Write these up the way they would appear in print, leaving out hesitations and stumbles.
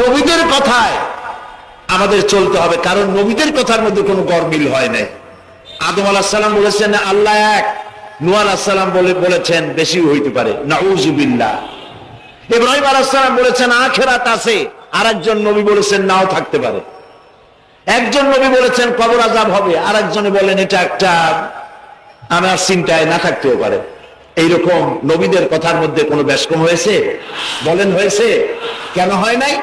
নবীদের কথায় আমাদের চলতে হবে, কারণ নবীদের কথার মধ্যে কোনো গরমিল হয় নাই। আদম আলাইহিস সালাম বলেছেন আল্লাহ এক, নূহ আলাইহিস সালাম বলেছেন বেশি হইতে পারে, নাউযুবিল্লাহ। ইব্রাহিম আলাইহিস সালাম বলেছেন আখিরাত আছে, আরেকজন নবী বলেছেন নাও থাকতে পারে। একজন নবী বলেছেন কবর আযাব হবে, আরেকজনে বলেন এটা একটা আমার চিন্তায় না থাকতেও পারে। এইরকম নবীদের কথার মধ্যে কোনো ব্যস্কম হয়েছে? বলেন হয়েছে? কেন হয় নাই?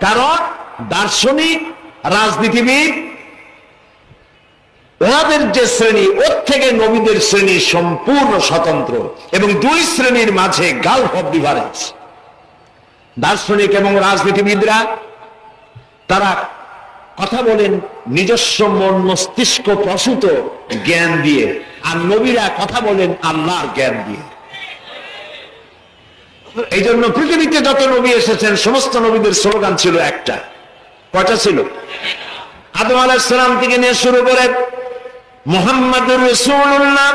কারণ দার্শনিক, রাজনীতিবিদ, ওনাদের যে শ্রেণী, ওর থেকে নবীদের শ্রেণী সম্পূর্ণ স্বতন্ত্র, এবং দুই শ্রেণীর মাঝে গালফ অফ ডিফারেন্স। দার্শনিক এবং রাজনীতিবিদরা তারা কথা বলেন নিজস্ব মন মস্তিষ্ক প্রসূত জ্ঞান দিয়ে, আর নবীরা কথা বলেন আল্লাহর জ্ঞান দিয়ে। এই জন্য পৃথিবীতে যত নবী এসেছেন সমস্ত নবীদের স্লোগান ছিল একটা। কয়টা ছিল? আদম আলাইহিস সালাম থেকে নিয়ে শুরু করে মুহাম্মাদুর রাসূলুল্লাহ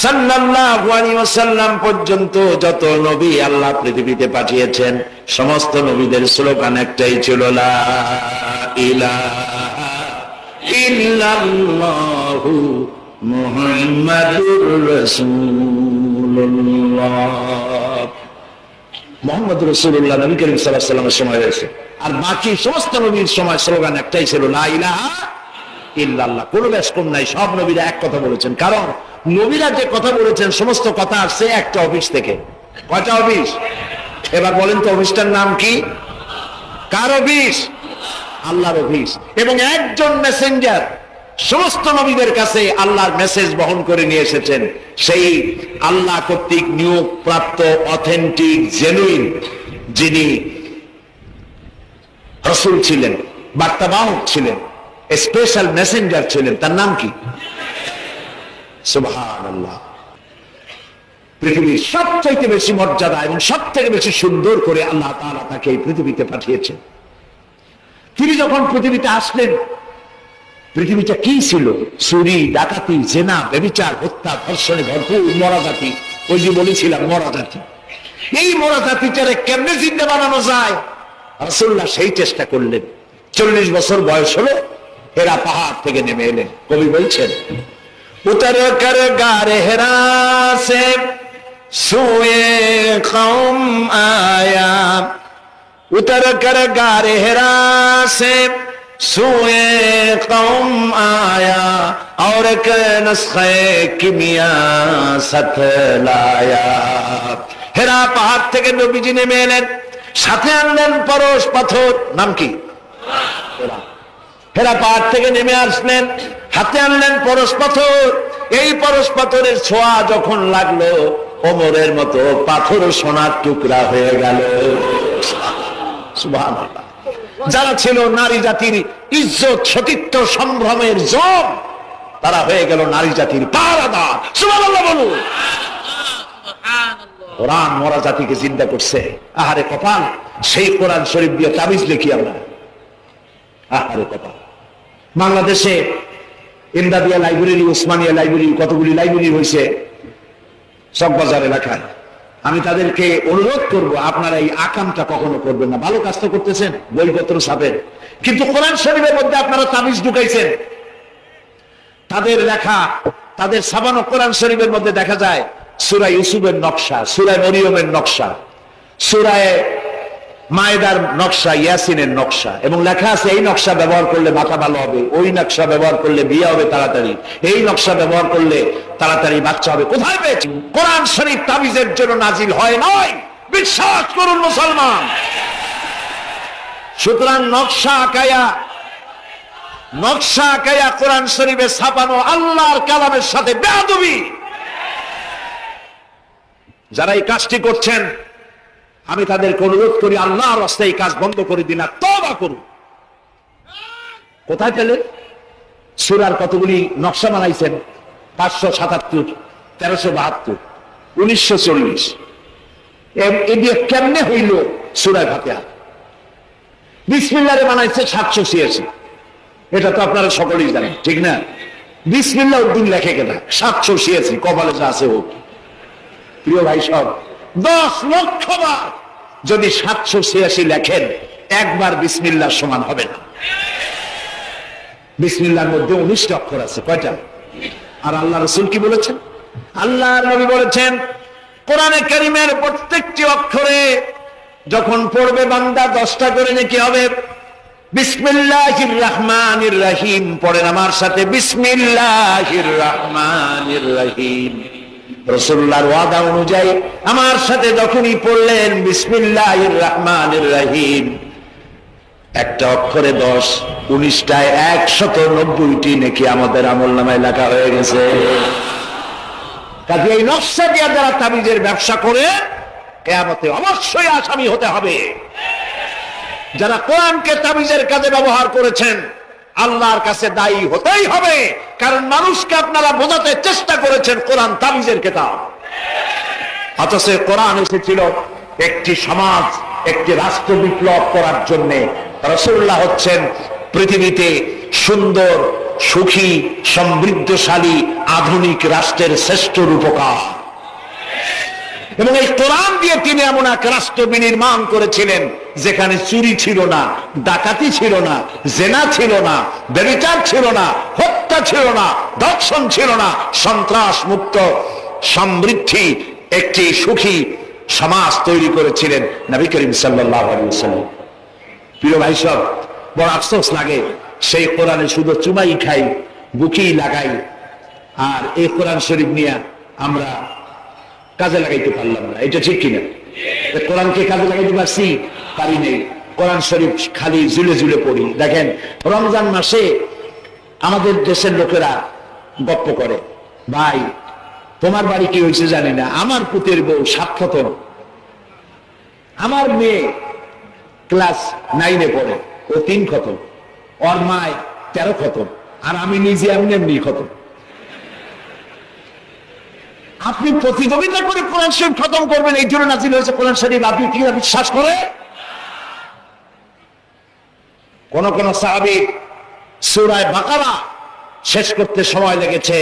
সাল্লাল্লাহু আলাইহি ওয়াসাল্লাম পর্যন্ত যত নবী আল্লাহ পৃথিবীতে পাঠিয়েছেন সমস্ত নবীদের স্লোগান একটাই ছিল, লা ইলাহা ইল্লাল্লাহু মুহাম্মাদুর রাসূলুল্লাহ। মুহাম্মাদুর রাসূলুল্লাহ নবী করিম সাল্লাল্লাহু আলাইহি ওয়াসাল্লামের সময় রয়েছে, আর বাকি সমস্ত নবীর সময় স্লোগান একটাই ছিল, লা ইলাহা ইল্লাল্লাহ। কোনো ব্যস্কম নাই, সব নবীরা এক কথা বলেছেন। কারণ নবীরা যে কথা বলেছেন সমস্ত কথা আসছে একটা অফিস থেকে। কয়টা অফিস? এবার বলেন তো অফিসটার নাম কি? কার অফিস? আল্লাহর অফিস। এবং একজন মেসেঞ্জার সমস্ত নবীদের কাছে আল্লাহর মেসেজ বহন করে নিয়ে এসেছেন, সেই আল্লাহ কর্তৃক নিয়োগ প্রাপ্ত অথেন্টিক জেনুইন যিনি রাসূল ছিলেন, বার্তাবাহক ছিলেন, স্পেশাল মেসেঞ্জার ছিলেন, তার নাম কি? সুবহানাল্লাহ। পৃথিবীর সবচাইতে বেশি মর্যাদা এবং সব থেকে বেশি সুন্দর করে আল্লাহ তাআলা তাকে এই পৃথিবীতে পাঠিয়েছেন। তিনি যখন পৃথিবীতে আসলেন, পৃথিবীটা কি ছিল? চুরি, ডাকাতি, জেনা, ব্যভিচার, হত্যা, ধর্ষণে ভরপুর মরা জাতি। ওই যে বলেছিলাম মরা জাতি। এই মরা জাতিটারে কেমনে জিন্দা বানানো যায়, রাসূলুল্লাহ সেই চেষ্টা করলেন। 40 বছর বয়স হলো, হেরা পাহাড় থেকে নেমে এলেন। কবি বলছেন উতর কর গারে হেরা সে সুয়ে কওম আয়া, उतर कर गारे हेरा से सुए कौम आया और एक नुस्खे किमिया साथ लाया। হেরা পাহাড় থেকে নবীজি নেমে এলেন, সাথে আনলেন পরশ পাথর। নাম কি? হেরা পাহাড় থেকে নেমে আসলেন, হাতে আনলেন পরশ পাথর। এই পরশ পাথরের ছোঁয়া যখন লাগলো, ওমরের মতো পাথর সোনার টুকরা হয়ে গেল। সুবহানাল্লাহ। যারা ছিল নারী জাতির ইজ্জত, সতীত্ব, সম্ভ্রমের জম, তারা হয়ে গেল নারী জাতির পাহারাদার। সুবহানাল্লাহ বলুন। কোরআন মরা জাতিকে জিন্দা করছে। আহারে কপাল, সেই কোরআন শরীফ দিয়ে তাবিজ লিখি আমরা। আহারে কপাল। বাংলাদেশে ইমদাদিয়া লাইব্রেরি, উসমানিয়া লাইব্রেরি, কতগুলি লাইব্রেরি হয়েছে চকবাজার এলাকায়। আমি তাদেরকে অনুরোধ করব, আপনারা এই আকামটা কখনো করবেন না। ভালো কাজ তো করতেছেন, বইপত্র ছাপেন, কিন্তু কোরআন শরীফের মধ্যে আপনারা তাবিজ ঢুকাইছেন। তাদের লেখা, তাদের ছাপানো কোরআন শরীফের মধ্যে দেখা যায় সূরা ইউসুফের নকশা, সূরা মরিয়মের নকশা, সূরা মায়েদার নকশা, ইয়াসিনের নকশা, এবং লেখা আছে এই নকশা ব্যবহার করলে মাথা ভালো হবে, ওই নকশা ব্যবহার করলে বিয়ে হবে তাড়াতাড়ি, এই নকশা ব্যবহার করলে তাড়াতাড়ি বাচ্চা হবে। কোথায় পেয়েছি? কোরআন শরীফ তাবিজের জন্য নাজিল হয় নয়, বিশ্বাস করুন মুসলমান। সুতরাং নকশা আঁকায়া কোরআন শরীফে ছাপানো আল্লাহর কালামের সাথে বেয়াদবি। যারা এই কাজটি করছেন, আমি তাদেরকে অনুরোধ করি আল্লাহর রাস্তায় এই কাজ বন্ধ করে দিন, আর তওবা করুন। কোথায় পেলেন? সূরার কতগুলি নকশা বানাইছেন, 577, 1372, 1940। এদিকে কেমনে হইল সূরা ফাতিহা? বিসমিল্লাহরে বানাইছে 786। এটা তো আপনারা সকলেই জানেন, ঠিক না? বিসমিল্লাহ উদ্দিন লেখে কেনা 786, কপালে যা আছে হোক। প্রিয় ভাই সব, 10 লক্ষ বার যদি 786 লেখেন, একবার বিসমিল্লাহ সমান হবে না। বিসমিল্লাহর মধ্যে 19টা অক্ষর আছে, কয়টা? আর আল্লাহ রাসূল কি বলেছেন? আল্লাহর নবী বলেছেন কোরআনে কারীমের প্রত্যেকটি অক্ষরে যখন পড়বে বান্দা 10টা করে নেকি হবে। বিসমিল্লাহির রহমানির রহিম পড়েন আমার সাথে, বিসমিল্লাহির রহমানির রহিম। রাসূলুল্লাহর ওয়াদা অনুযায়ী আমার সাথে যখনই পড়লেন বিসমিল্লাহির রহমানির রহিম, একটা অক্ষরে 10, 19টায় 190টি নেকি আমাদের আমলনামায় লেখা হয়ে গেছে। কাজে এই নকশা দিয়ে যারা তাবিজের ব্যবসা করে কিয়ামতে অবশ্যই আসামি হতে হবে। যারা কোরআনকে তাবিজের কাজে ব্যবহার করেছেন আল্লাহর কাছে দায়ী হতেই হবে, কারণ মানুষকে আপনারা বোঝাতে চেষ্টা করেছেন কোরআন তাবিজের কিতাব। অথচ কোরআন এসেছিল একটি সমাজ, একটি রাষ্ট্র বিপ্লব করার জন্য। রাসূলুল্লাহ হচ্ছেন পৃথিবীতে সুন্দর, সুখী, সমৃদ্ধশালী আধুনিক রাষ্ট্রের শ্রেষ্ঠ রূপকার, এবং এই কোরআন দিয়ে তিনি এমন এক রাষ্ট্র বিনির্মাণ করেছিলেন যেখানে চুরি ছিল না, ডাকাতি ছিল না, জেনা ছিল না, ব্যভিচার ছিল না, হত্যা ছিল না, ধর্ষণ ছিল না, সন্ত্রাস মুক্ত সমৃদ্ধি একটি সুখী সমাজ তৈরি করেছিলেন নবী করিম সাল্লাল্লাহু আলাইহি ওয়াসাল্লাম। প্রিয় ভাই সব, বড় আফসোস লাগে সেই কোরআনে শুধু চুমাই খাই, বুকেই লাগাই, আর এই কোরআন শরীফ নিয়ে আমরা কাজে লাগাইতে পারলাম না। এটা ঠিক কিনা? কোরআনকে কাজে লাগাইতে পারছি? পারি নেই। কোরআন শরীফ খালি ঝুলে ঝুলে পড়ি। দেখেন রমজান মাসে আমাদের দেশের লোকেরা গপ্প করে, ভাই তোমার বাড়ি কি হয়েছে জানি না, আমার পুতের বউ 7 খতম, আমার মেয়ে ক্লাস 9-এ পড়ে, ও 3 খতম, ওর মায় 13 খতম, আর আমি নিজে এমনি খতম। আপনি প্রতিযোগিতা করে কোরআন শরীফ খতম করবেন, এই জন্য নাজিল হয়েছে কোরআন শরীফ। আপনি কি বিশ্বাস করে? কোন কোন সাহাবী সূরা বাকারা শেষ করতে সময় লেগেছে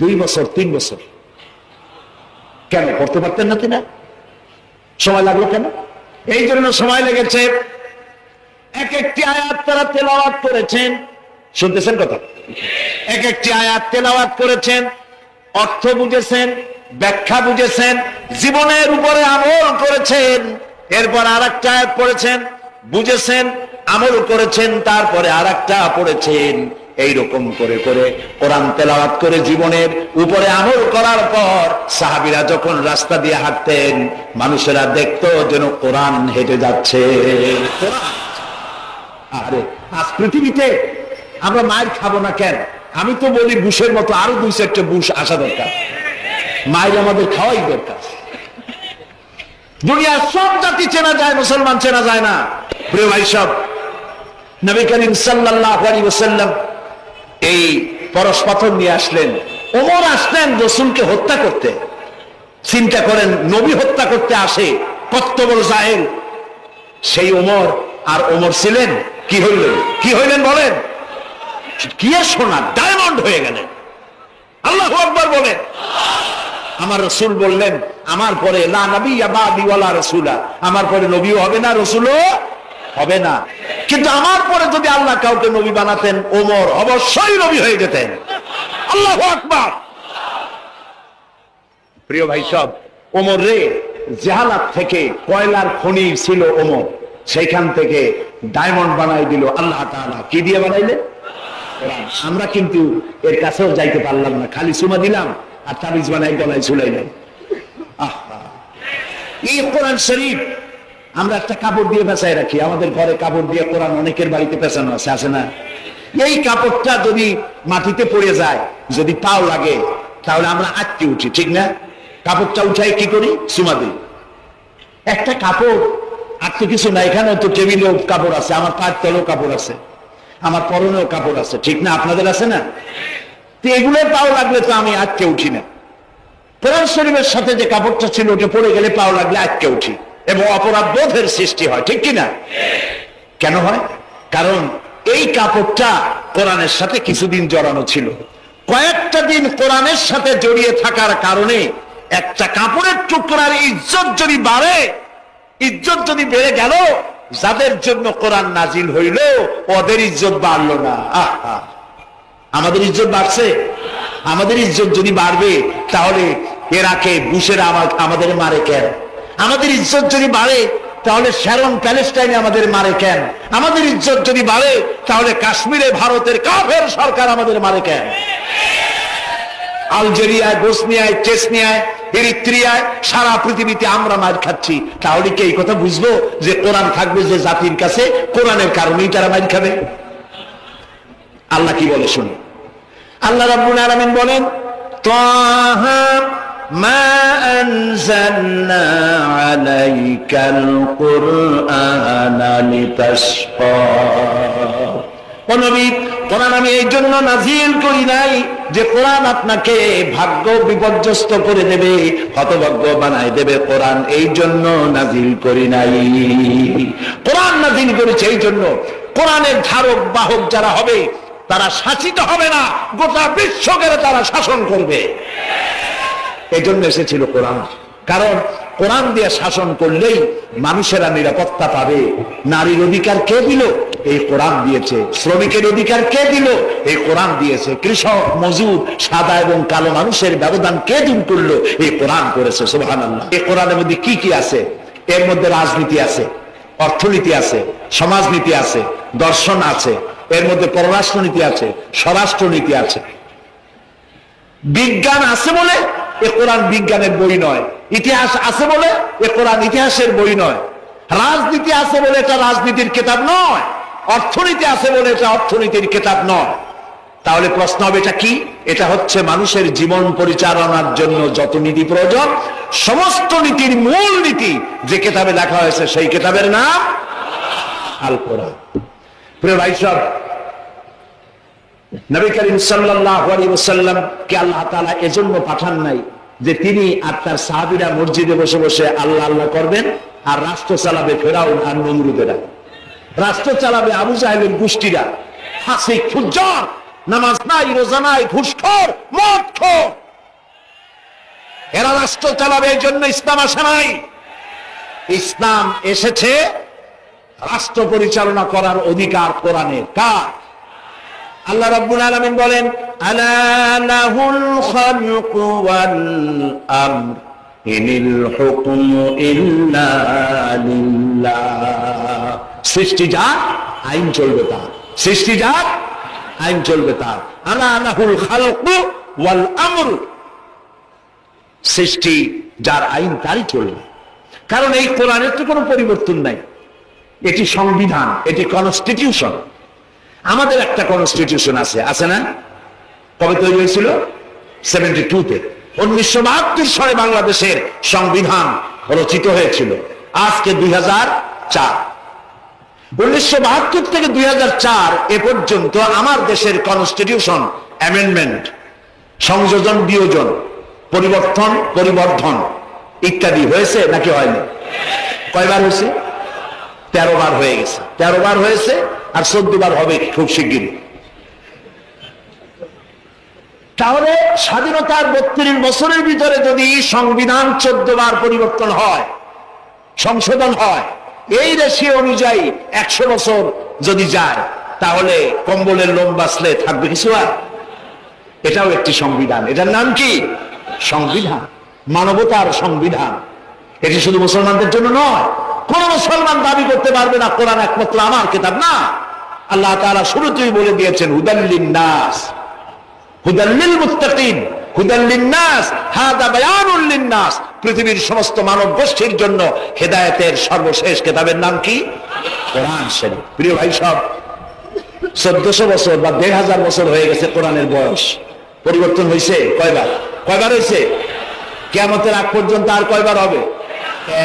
2 বছর 3 বছর। কেন? করতে পারতেন না তিনি? সময় লাগলো কেন? এই জন্য সময় লেগেছে এক একটি আয়াত তারা তেলাওয়াত করেছেন। শুনতেছেন কথা? এক একটি আয়াত তেলাওয়াত করেছেন, অর্থ বুঝেছেন, ব্যাখ্যা বুঝেছেন, জীবনের উপরে আমল করেছেন, এরপর আরেকটা আয়াত পড়েছেন, বুঝেছেন, আমল করেছেন, তারপরে আরেকটা পড়েছেন। এইরকম করে করে কোরআন তেলাওয়াত করে জীবনের উপরে আমল করার পর সাহাবীরা যখন রাস্তা দিয়ে হাঁটতেন, মানুষেরা দেখতো যেন কোরআন হেঁটে যাচ্ছে। আরে আজ পৃথিবীতে আমরা মায়ের খাবো না কেন? আমি তো বলি বুশের মতো আরো 2-4টা বুশ আসা দরকার। মায়ের আমাদের খাওয়াই দরকার। দুনিয়ার সব জাতি চেনা যায়, মুসলমান চেনা যায় না। প্রিয় ভাই সব, নবী করিম সাল্লাল্লাহু আলাইহি ওয়াসাল্লাম এই পরশ পাথর নিয়ে আসলেন। ওমর আসলেন রাসূলকে হত্যা করতে। চিন্তা করেন, নবী হত্যা করতে আসে, কত বড় জাহেল সেই ওমর। আর ওমর ছিলেন কি হইলেন? কি হইলেন বলেন? কি সোনা, ডায়মন্ড হয়ে গেলেন। আল্লাহু আকবার বলেন। আমার রাসূল বললেন, আমার পরে লা নবিয়্যা বাদি ওয়ালা রাসূলা, আমার পরে নবীও হবে না, রাসূলও হবে না। কিন্তু আমার পরে যদি আল্লাহ কাউকে নবী বানাতেন, ওমর অবশ্যই নবী হয়ে যেতেন। আল্লাহু আকবার। প্রিয় ভাই সব, ওমর রে জাহালাত থেকে কয়লার খনি ছিল ওমর, সেইখান থেকে ডায়মন্ড বানাই দিল আল্লাহ তাআলা। কি দিয়ে বানাইলেন? আমরা কিন্তু এর কাছেও যাইতে পারলাম না, খালি চুমা দিলাম আর তাবিজ বানাই গলায় ঝুলাইলাম। এই কোরআন শরীফ আমরা একটা কাপড় দিয়ে পেঁচাই রাখি। আমাদের ঘরে কাপড় দিয়ে কোরআন অনেকের বাড়িতে পেঁচানো আছে, আছে না? এই কাপড়টা যদি মাটিতে পড়ে যায়, যদি পাও লাগে, তাহলে আমরা আটকে উঠি, ঠিক না? কাপড়টা উঠাই কি করি? চুমা দিই। একটা কাপড় আর তো কিছু না, এখানে তো টেবিলেও কাপড় আছে, আমার পায়ের তলেও কাপড় আছে, আমার পরনেও কাপড় আছে, ঠিক না? আপনাদের আছে না? তো এগুলো পাও লাগলে তো আমি আটকে উঠি না। কোরআন শরীফের সাথে যে কাপড়টা ছিল ওটা পড়ে গেলে পাও লাগলে আটকে উঠি, এবং অপরাধ বোধের সৃষ্টি হয়, ঠিক কিনা? কেন হয়? কারণ এই কাপড়টা কোরআনের সাথে কিছুদিন জড়ানো ছিল। কয়েকটা দিন কোরআনের সাথে জড়িয়ে থাকার কারণে একটা কাপড়ের টুকরার ইজ্জত যদি বাড়ে, ইজ্জত যদি বেড়ে গেল, যাদের জন্য কোরআন নাজিল হইল ওদের ইজ্জত বাড়লো না। আহা, আমাদের ইজ্জত বাড়ছে? আমাদের ইজ্জত যদি বাড়বে তাহলে ইরাকে বুশেরা আমাদের মারে কেন? আমাদের ইজ্জত যদি বাড়ে তাহলে শ্যারন প্যালেস্টাইনে আমাদের মারে কেন? আমাদের ইজ্জত যদি বাড়ে তাহলে কাশ্মীরে ভারতের কাফের সরকার আমাদের মারে কেন? আলজেরিয়ায়, বসনিয়ায়, চেচনিয়ায়, এরিত্রিয়ায়, সারা পৃথিবীতে আমরা মার খাচ্ছি। তাহলে কি এই কথা বুঝবো যে কোরআন থাকবে যে জাতির কাছে, কোরআনের কারণেই তারা মার খাবে? আল্লাহ কি বলে শুনুন। আল্লাহ রাব্বুল আলামিন বলেন, তাহা মা আনজালনা আলাইকাল কুরআনা লিতাশকা। ও নবী, কোরআন আমি এই জন্য নাজিল করি নাই যে কোরআন আপনাকে ভাগ্য বিপর্যস্ত করে দেবে, হতভাগ্য বানায় দেবে। কোরআন এই জন্য নাজিল করি নাই। কোরআন নাজিল করেছে এই জন্য কোরআনের ধারক বাহক যারা হবে তারা শাসিত হবে না, গোটা বিশ্বকে তারা শাসন করবে। এই জন্য এসেছিল কোরআন। কারণ কোরআন দিয়ে শাসন করলেই মানুষেরা নিরাপত্তা পাবে। নারীর অধিকার কে দিল? এই কোরআন দিয়েছে। শ্রমিকের অধিকার কে দিল? এই কোরআন দিয়েছে। কৃষক, মজুর, সাদা এবং কালো মানুষের ব্যবধান কে দূর করলো? এই কোরআন করেছে। সুবহানাল্লাহ। এই কোরআনের মধ্যে কি কি আছে? এর মধ্যে রাজনীতি আছে, অর্থনীতি আছে, সমাজনীতি আছে, দর্শন আছে, এর মধ্যে পররাষ্ট্রনীতি আছে, স্বরাষ্ট্রনীতি আছে। বিজ্ঞান আছে বলে এ কোরআন বিজ্ঞানের বই নয়। ইতিহাস আছে বলে এ কোরআন ইতিহাসের বই নয়। রাজনীতি আছে বলে এটা রাজনীতির কিতাব নয়। অর্থনীতি আছে বলে এটা অর্থনীতির কিতাব নয়। তাহলে প্রশ্ন হবে এটা কি? এটা হচ্ছে মানুষের জীবন পরিচালনার জন্য যত নীতি প্রয়োজন, সমস্ত নীতির মূল নীতি যে কিতাবে লেখা হয়েছে সেই কিতাবের নাম আল কোরআন। প্রিয় ভাই সব, নবী করিম সাল্লাল্লাহু আলাইহি ওয়াসাল্লাম কে আল্লাহ তাআলা এজন্য পাঠান নাই যে তিনি আর তার সাহাবীরা মসজিদে বসে বসে আল্লাহ আল্লাহ করবেন আর রাষ্ট্র চালাবে ফেরাউন আর নমরুদেরা, রাষ্ট্র চালাবে আবু জাহেলের গোষ্ঠীরা, ফাসিক, ফুজ্জার, নামাজ নাই, রোজা নাই, ঘুষখোর, মদখোর, এরা রাষ্ট্র চালাবে। এই জন্য ইসলাম আসে নাই। ইসলাম এসেছে রাষ্ট্র পরিচালনা করার অধিকার কোরআনের। কার? আল্লাহ রাব্বুল আলামিন বলেন, আলা লাহুল খালকু ওয়াল আমর ইনিল হুকমু ইল্লা লিল্লাহ। সৃষ্টি যার, আইন চলবে তার। সৃষ্টি যার, আইন চলবে তার। আলা লাহুল খালকু ওয়াল আমর, সৃষ্টি যার, আইন তারই চলবে। কারণ এই কোরআনের তো কোনো পরিবর্তন নাই। এটি সংবিধান, এটি কনস্টিটিউশন। আমাদের একটা কনস্টিটিউশন আছে, আছে না? কবে তৈরি হয়েছিল? 72-তে। 1972 সালে বাংলাদেশের সংবিধান রচিত হয়েছিল। আজকে 2004। 1972 থেকে 2004 এ পর্যন্ত আমার দেশের কনস্টিটিউশন অ্যামেন্ডমেন্ট, সংযোজন, বিয়োজন, পরিবর্তন, পরিবর্ধন ইত্যাদি হয়েছে নাকি হয়নি? কয়বার হয়েছে? 13 বার হয়ে গেছে। 13 বার হয়েছে আর 14 বার হবে খুব শিগগিরই। তাহলে স্বাধীনতার 32 বছরের ভিতরে যদি সংবিধান 14 বার পরিবর্তন হয়, সংশোধন হয়, এই রেশিও অনুযায়ী 100 বছর যদি যায়, তাহলে কম্বলের লোম বাঁচলে থাকবে কিছু আর? এটাও একটি সংবিধান। এটার নাম কি? সংবিধান, মানবতার সংবিধান। এটি শুধু মুসলমানদের জন্য নয়। কোন মুসলমান দাবি করতে পারবে না কোরআন একমাত্র আমার কিতাব। না, আল্লাহ তাআলা শুরুতেই বলে দিয়েছেন, হুদাল লিন-নাস, হুদাল লিল-মুত্তাকিন, হুদাল লিন-নাস, হাদা বায়ানুল লিন-নাস। পৃথিবীর সমস্ত মানব গোষ্ঠীর জন্য হেদায়েতের সর্বশেষ কিতাবের নাম কি? কোরআন শরীফ। প্রিয় ভাই সব, 1400 বছর বা 1500 বছর হয়ে গেছে কোরআনের বয়স। পরিবর্তন হয়েছে কয়বার? কয়বার হয়েছে? কিয়ামতের আগ পর্যন্ত আর কয়বার হবে?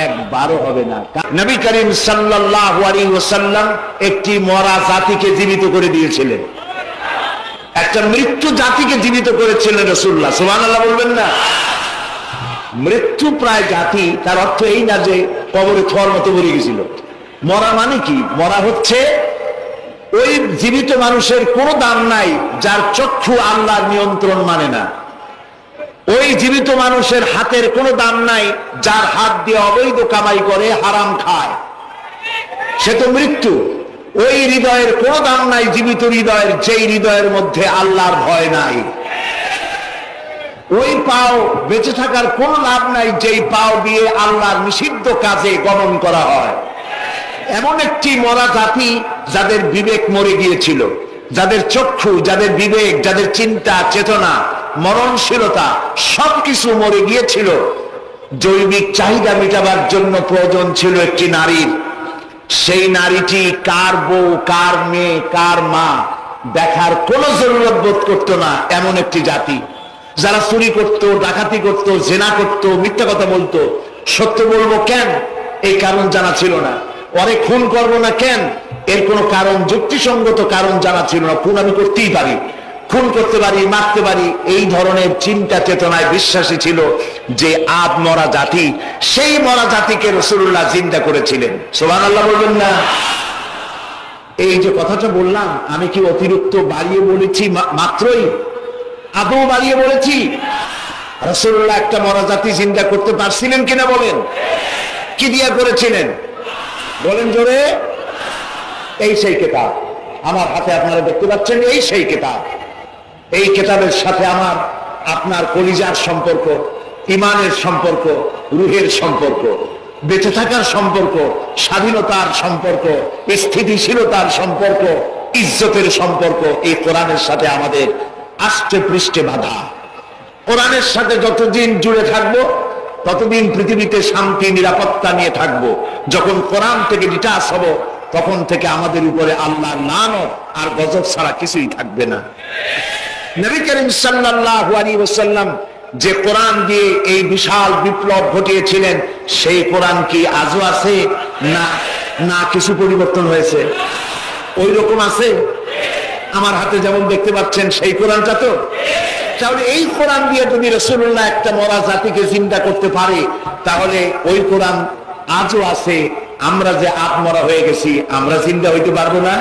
একবারও হবে না। নবী করিম সাল্লাল্লাহু আলাইহি ওয়াসাল্লাম একটি মরা জাতিকে জীবিত করে দিয়েছিলেন। একটা মৃত্যু জাতিকে জীবিত করেছিলেন রাসূলুল্লাহ। সুবহানাল্লাহ বলবেন না? মৃত্যু প্রায় জাতি, তার অর্থ এই না যে কবরে থর মতো মরে গেছিল। মরা মানে কি? মরা হচ্ছে ওই জীবিত মানুষের কোনো দাম নাই যার চক্ষু আল্লাহর নিয়ন্ত্রণ মানে না। ওই জীবিত মানুষের হাতের কোনো দাম নাই যার হাত দিয়ে অবৈধ কামাই করে, হারাম খায়। সে তো মৃত্যু। ওই হৃদয়ের কোন দাম নাই জীবিত হৃদয়ের, যেই হৃদয়ের মধ্যে আল্লাহর ভয় নাই। ওই পাও বেঁচে থাকার কোন লাভ নাই যেই পাও দিয়ে আল্লাহর নিষিদ্ধ কাজে গমন করা হয়। এমন একটি মরা জাতি যাদের বিবেক মরে গিয়েছিল, যাদের চক্ষু, যাদের বিবেক, যাদের চিন্তা চেতনা, মরণশীলতা সবকিছু মরে গিয়েছিল। জৈবিক চাহিদা মেটাবার জন্য প্রয়োজন ছিল একটি নারীর। সেই নারীটি কার বউ, কার মেয়ে, কার মা দেখার কোন জরুরত বোধ করতো না। এমন একটি জাতি যারা চুরি করত, ডাকাতি করত, জেনা করত, মিথ্যা কথা বলতো। সত্য বলবো কেন, এই কারণ জানা ছিল না। ওরে খুন করবো না কেন, এর কোনো কারণ, যুক্তিসঙ্গত কারণ জানা ছিল না। খুন আমি করতেই পারি, খুন করতে পারি, মারতে পারি, এই ধরনের চিন্তা চেতনায় বিশ্বাসী ছিল যে আদ মরা জাতি। সেই মরা জাতিকে রাসূলুল্লাহ জিন্দা করেছিলেন। সুবহানাল্লাহ বলবেন না? এই যে কথাটা বললাম, আমি কি অতিরিক্ত বাড়িয়ে বলেছি? মাত্রই আদৌ বাড়িয়ে বলেছি? রাসূলুল্লাহ একটা মরা জাতি জিন্দা করতে পারছিলেন কিনা বলেন? কি দিয়া করেছিলেন বলেন জোরে? এই সেই কিতাব আমার হাতে আপনারা দেখতে পাচ্ছেন, এই সেই কিতাব। এই কিতাবের সাথে আমার আপনার কলিজার সম্পর্ক, ইমানের সম্পর্ক, রুহের সম্পর্ক, বেঁচে থাকার সম্পর্ক, স্বাধীনতার সম্পর্ক, স্থিতিশীলতার সম্পর্ক, ইজ্জতের সম্পর্ক এই কোরআনের সাথে আমাদের আষ্টে পৃষ্ঠে বাঁধা। কোরআনের সাথে যতদিন জুড়ে থাকবো ততদিন পৃথিবীতে শান্তি নিরাপত্তা নিয়ে থাকবো। যখন কোরআন থেকে ডিটাচ হব তখন থেকে আমাদের উপরে আল্লাহর লানত আর গজব ছাড়া কিছুই থাকবে না। নবী করিম সাল্লাল্লাহু আলাইহি ওয়াসাল্লাম যে কোরআন দিয়ে এই বিশাল বিপ্লব ঘটিয়েছিলেন, সেই কোরআন কি আজও আছে? না, না, কিছু পরিবর্তন হয়েছে। ওই রকম আছে আমার হাতে যেমন দেখতে পাচ্ছেন, সেই কোরআনটা তো। তাহলে এই কোরআন দিয়ে যদি রাসূলুল্লাহ একটা মরা জাতিকে জিন্দা করতে পারে, তাহলে ওই কোরআন আজও আছে। আমরা যে আত্মরা হয়ে গেছি, আমরা জিন্দা হইতে পারবো না?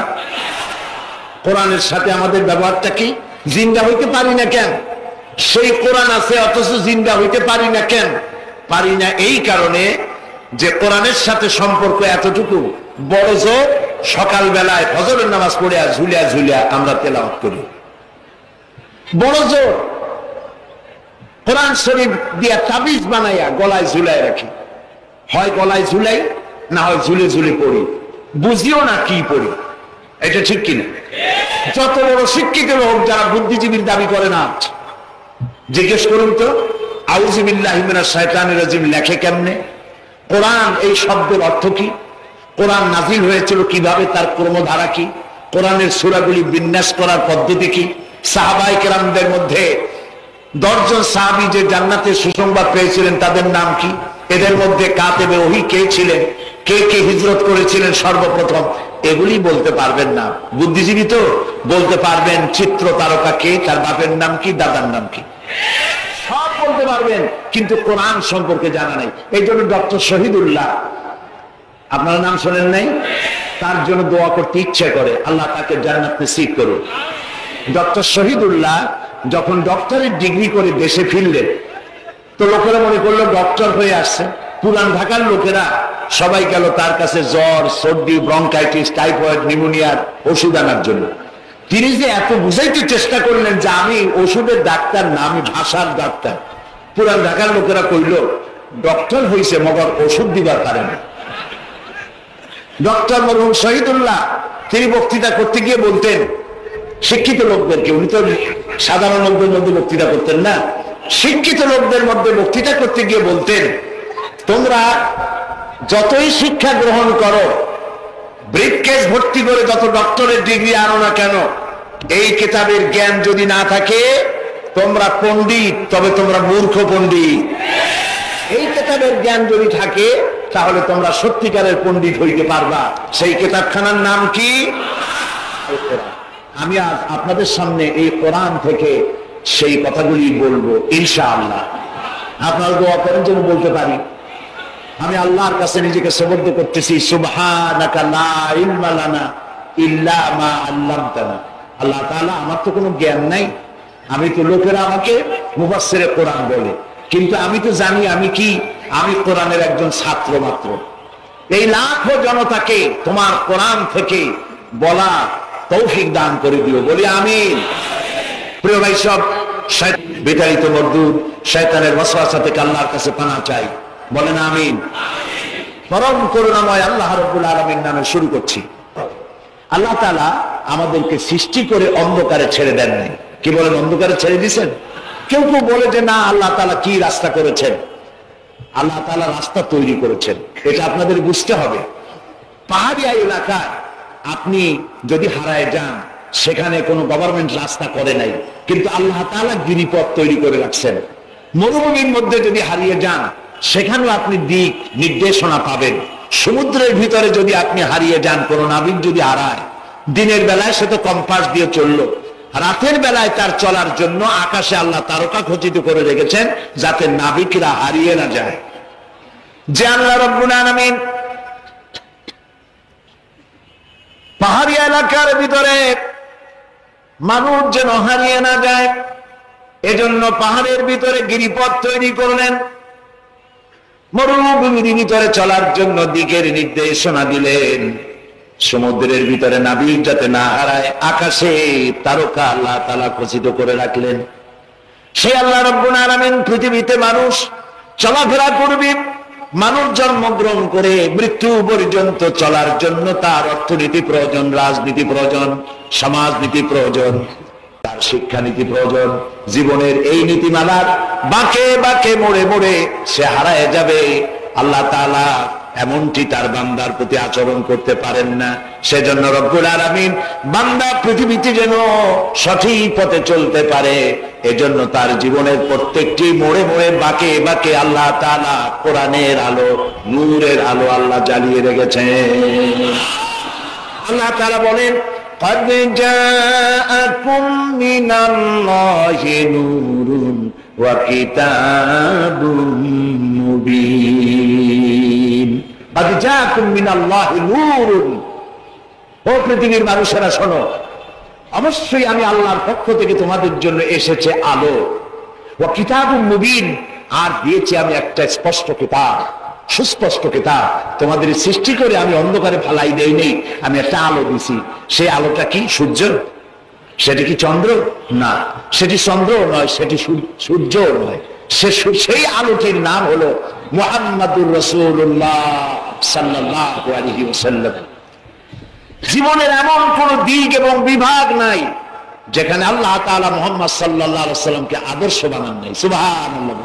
কোরআনের সাথে আমাদের ব্যবহারটা কি? জিন্দা হইতে পারি না কেন? সেই কোরআন আছে অথচ জিন্দা হইতে পারি না কেন? পারি না এই কারণে যে কোরআনের সাথে সম্পর্ক এতটুকু বড় জোর, সকাল বেলায় ফজরের নামাজ পড়ে ঝুলিয়া ঝুলিয়া আমরা তেলাওয়াত করি। বড় জোর কোরআন শরীফ দিয়া তাবিজ বানাইয়া গলায় ঝুলাই রাখি। হয় গলায় ঝুলাই, না হয় ঝুলে ঝুলে পড়ি, বুঝিও না কি পড়ি। এটা ঠিক কিনা? যত বড় শিক্ষিত লোক যারা বুদ্ধিজীবীর দাবি করে না, জিজ্ঞেস করুন তো আউযু বিল্লাহি মিনাশ শাইতানির রাজিম লেখে কেমনে? কোরআন এই শব্দের অর্থ কি? কোরআন নাজিল হয়েছিল কিভাবে, তার ক্রমধারা কি? কোরআনের সূরাগুলি বিন্যাস করার পদ্ধতি কি? সাহাবায়ে কেরামদের মধ্যে 10 জন সাহাবী যে জান্নাতের সুসংবাদ পেয়েছিলেন তাদের নাম কি? এদের মধ্যে কাতেবে ওহী কে ছিলেন? কে কে হিজরত করেছিলেন সর্বপ্রথম? এগুলি বলতে পারবেন না। বুদ্ধিজীবী তো বলতে পারবেন চিত্র তারকা কে, তার বাপের নাম কি, দাদার নাম কি, সব বলতে পারবেন, কিন্তু কোরআন সম্পর্কে জানা নাই। এই জন্য ডক্টর শহীদুল্লাহ, আপনার নাম শোনেন নাই? তার জন্য দোয়া করতে ইচ্ছে করে, আল্লাহ তাকে জান্নাত নসিব করুন। ডক্টর শহীদুল্লাহ যখন ডক্টরের ডিগ্রি করে দেশে ফিরলেন, তো লোকেরা মনে করলো ডক্টর হয়ে আসছে। পুরান ঢাকার লোকেরা সবাই গেল তার কাছে জ্বর, সর্দি, ব্রঙ্কাইটিস, টাইফয়েড, নিউমোনিয়ার ওষুধ আনার জন্য। তিনি যে এত বুঝাইতে চেষ্টা করলেন যে আমি ওষুধের ডাক্তার না, আমি ভাষার ডাক্তার। পুরান ঢাকার লোকেরা কইল ডক্টর হইছে মগর ওষুধ দিবার পারে না। ডক্টর মরহুম শহীদুল্লাহ তিনি বক্তৃতা করতে গিয়ে বলতেন শিক্ষিত লোকদেরকে, উনি তো সাধারণ লোকদের মধ্যে বক্তৃতা করতেন না, শিক্ষিত লোকদের মধ্যে বক্তৃতা করতে গিয়ে বলতেন, তোমরা যতই শিক্ষা গ্রহণ করো, ব্রিফকেস ভর্তি করে যত ডক্টরের ডিগ্রি আনো না কেন, এই কিতাবের জ্ঞান যদি না থাকে তোমরা পণ্ডিত, তবে তোমরা মূর্খ পণ্ডিত। এই কিতাবের জ্ঞান যদি থাকে তাহলে তোমরা সত্যিকারের পণ্ডিত হইতে পারবা। সেই কিতাবখানার নাম কি? আমি আজ আপনাদের সামনে এই কোরআন থেকে সেই কথাগুলি বলবো ইনশাআল্লাহ। আপনারা দোয়া করেন যেন বলতে পারি। আমি আল্লাহর কাছে নিজেকে সুবর্দ করতেছি, সুবহানাকা লা ইলমা লানা ইল্লা মা আল্লামতানা। আল্লাহ তাআলা, আমার তো কোনো জ্ঞান নাই, আমি তো, লোকেরা আমাকে মুফাসসিরে কোরআন বলে, কিন্তু আমি তো জানি আমি কি, আমি কোরআনের একজন ছাত্র মাত্র। এই লাখো জনতাকে তোমার কোরআন থেকে বলা তৌফিক দান করে দিও, বলি আমিন। প্রিয় ভাই সব, বিতাড়িত মরদুদ শয়তানের ওয়াসওয়াসা থেকে আল্লাহর কাছে পানা চাই, বলেন আমিন। পরম করুণাময় আল্লাহ রাব্বুল আলামিন নামে শুরু করছি। আল্লাহ তাআলা আমাদেরকে সৃষ্টি করে অন্ধকারে ছেড়ে দেন নাই। কি বলেন, অন্ধকারে ছেড়ে দিয়েছেন? কেউ কেউ বলে যে না, আল্লাহ তাআলা কি রাস্তা করেছেন? আল্লাহ তাআলা রাস্তা তৈরি করেছেন, এটা আপনাদের বুঝতে হবে। পাহাড়ি এলাকায় আপনি যদি হারায় যান, সেখানে কোনো গভর্নমেন্ট রাস্তা করে নাই, কিন্তু আল্লাহ তাআলা গিরিপথ তৈরি করে রাখছেন। মরুভূমির মধ্যে যদি হারিয়ে যান, সেখানেও আপনি দিক নির্দেশনা পাবেন। সমুদ্রের ভিতরে যদি আপনি হারিয়ে যান, কোন নাবিক যদি হারায়, দিনের বেলায় সে তো কম্পাস দিয়ে চললো, রাতের বেলায় তার চলার জন্য আকাশে আল্লাহ তারকা খচিত করে রেখেছেন, যাতে নাবিকরা হারিয়ে না যায়। যে আল্লাহ রাব্বুল আলামিন পাহাড়ি এলাকার ভিতরে মানুষ যেন হারিয়ে না যায়, এজন্য পাহাড়ের ভিতরে গিরিপথ তৈরি করলেন। মরুভূমির ভিতরে চলার জন্য দিকের নির্দেশনা দিলেন। সমুদ্রের ভিতরে নাবিক যাতে না হারায়, আকাশে তারকা আল্লাহ তাআলা খচিত করে রাখলেন। সেই আল্লাহ রাব্বুল আলামিন পৃথিবীতে মানুষ চলাফেরা করবে, মানুষ জন্মগ্রহণ করে মৃত্যু পর্যন্ত চলার জন্য তার অর্থনীতি প্রয়োজন, রাজনীতি প্রয়োজন, সমাজনীতি প্রয়োজন, তার শিক্ষানীতি প্রয়োজন। জীবনের এই নীতিমালার বাঁকে বাঁকে মোড়ে মোড়ে সে হারায় যাবে। আল্লাহ তাআলা এমনটি তার বান্দার প্রতি আচরণ করতে পারেন না। সেজন্য রব্বুল আলামিন বান্দা পৃথিবীতে যেন সঠিক পথে চলতে পারে, এজন্য তার জীবনের প্রত্যেকটি মোড়ে মোড়ে বাঁকে বাঁকে আল্লাহ তাআলা কোরআনের আলো, নূরের আলো আল্লাহ জ্বালিয়ে রেখেছেন। আল্লাহ তাআলা বলেন, قد جاءكم من الله نور وكتاب مبين قد جاءكم من الله نور। ও পৃথিবীর মানুষেরা শোনো, অবশ্যই আমি আল্লাহর পক্ষ থেকে তোমাদের জন্য এসেছে আলো, ওয়া কিতাবুম মুবিন, আর দিয়েছি আমি একটা স্পষ্ট কিতাব, সুস্পষ্ট কিতাব। তোমাদের সৃষ্টি করে আমি অন্ধকারে ফালাই দেই নেই, আমি একটা আলো দিছি। সেই আলোটা কি? সূর্য? সেটি কি চন্দ্র? না, সেটি চন্দ্র নয়, সেটি সূর্য নয়। সেই আলোটির নাম হলো মুহাম্মাদুর রাসূলুল্লাহ সাল্লাল্লাহু আলাইহি ওয়াসাল্লাম। জীবনের এমন কোন দিক এবং বিভাগ নাই যেখানে আল্লাহ তাআলা মুহাম্মদ সাল্লাল্লাহু আলাইহি ওয়াসাল্লামকে আদর্শ বানান নাই। সুবহানাল্লাহ।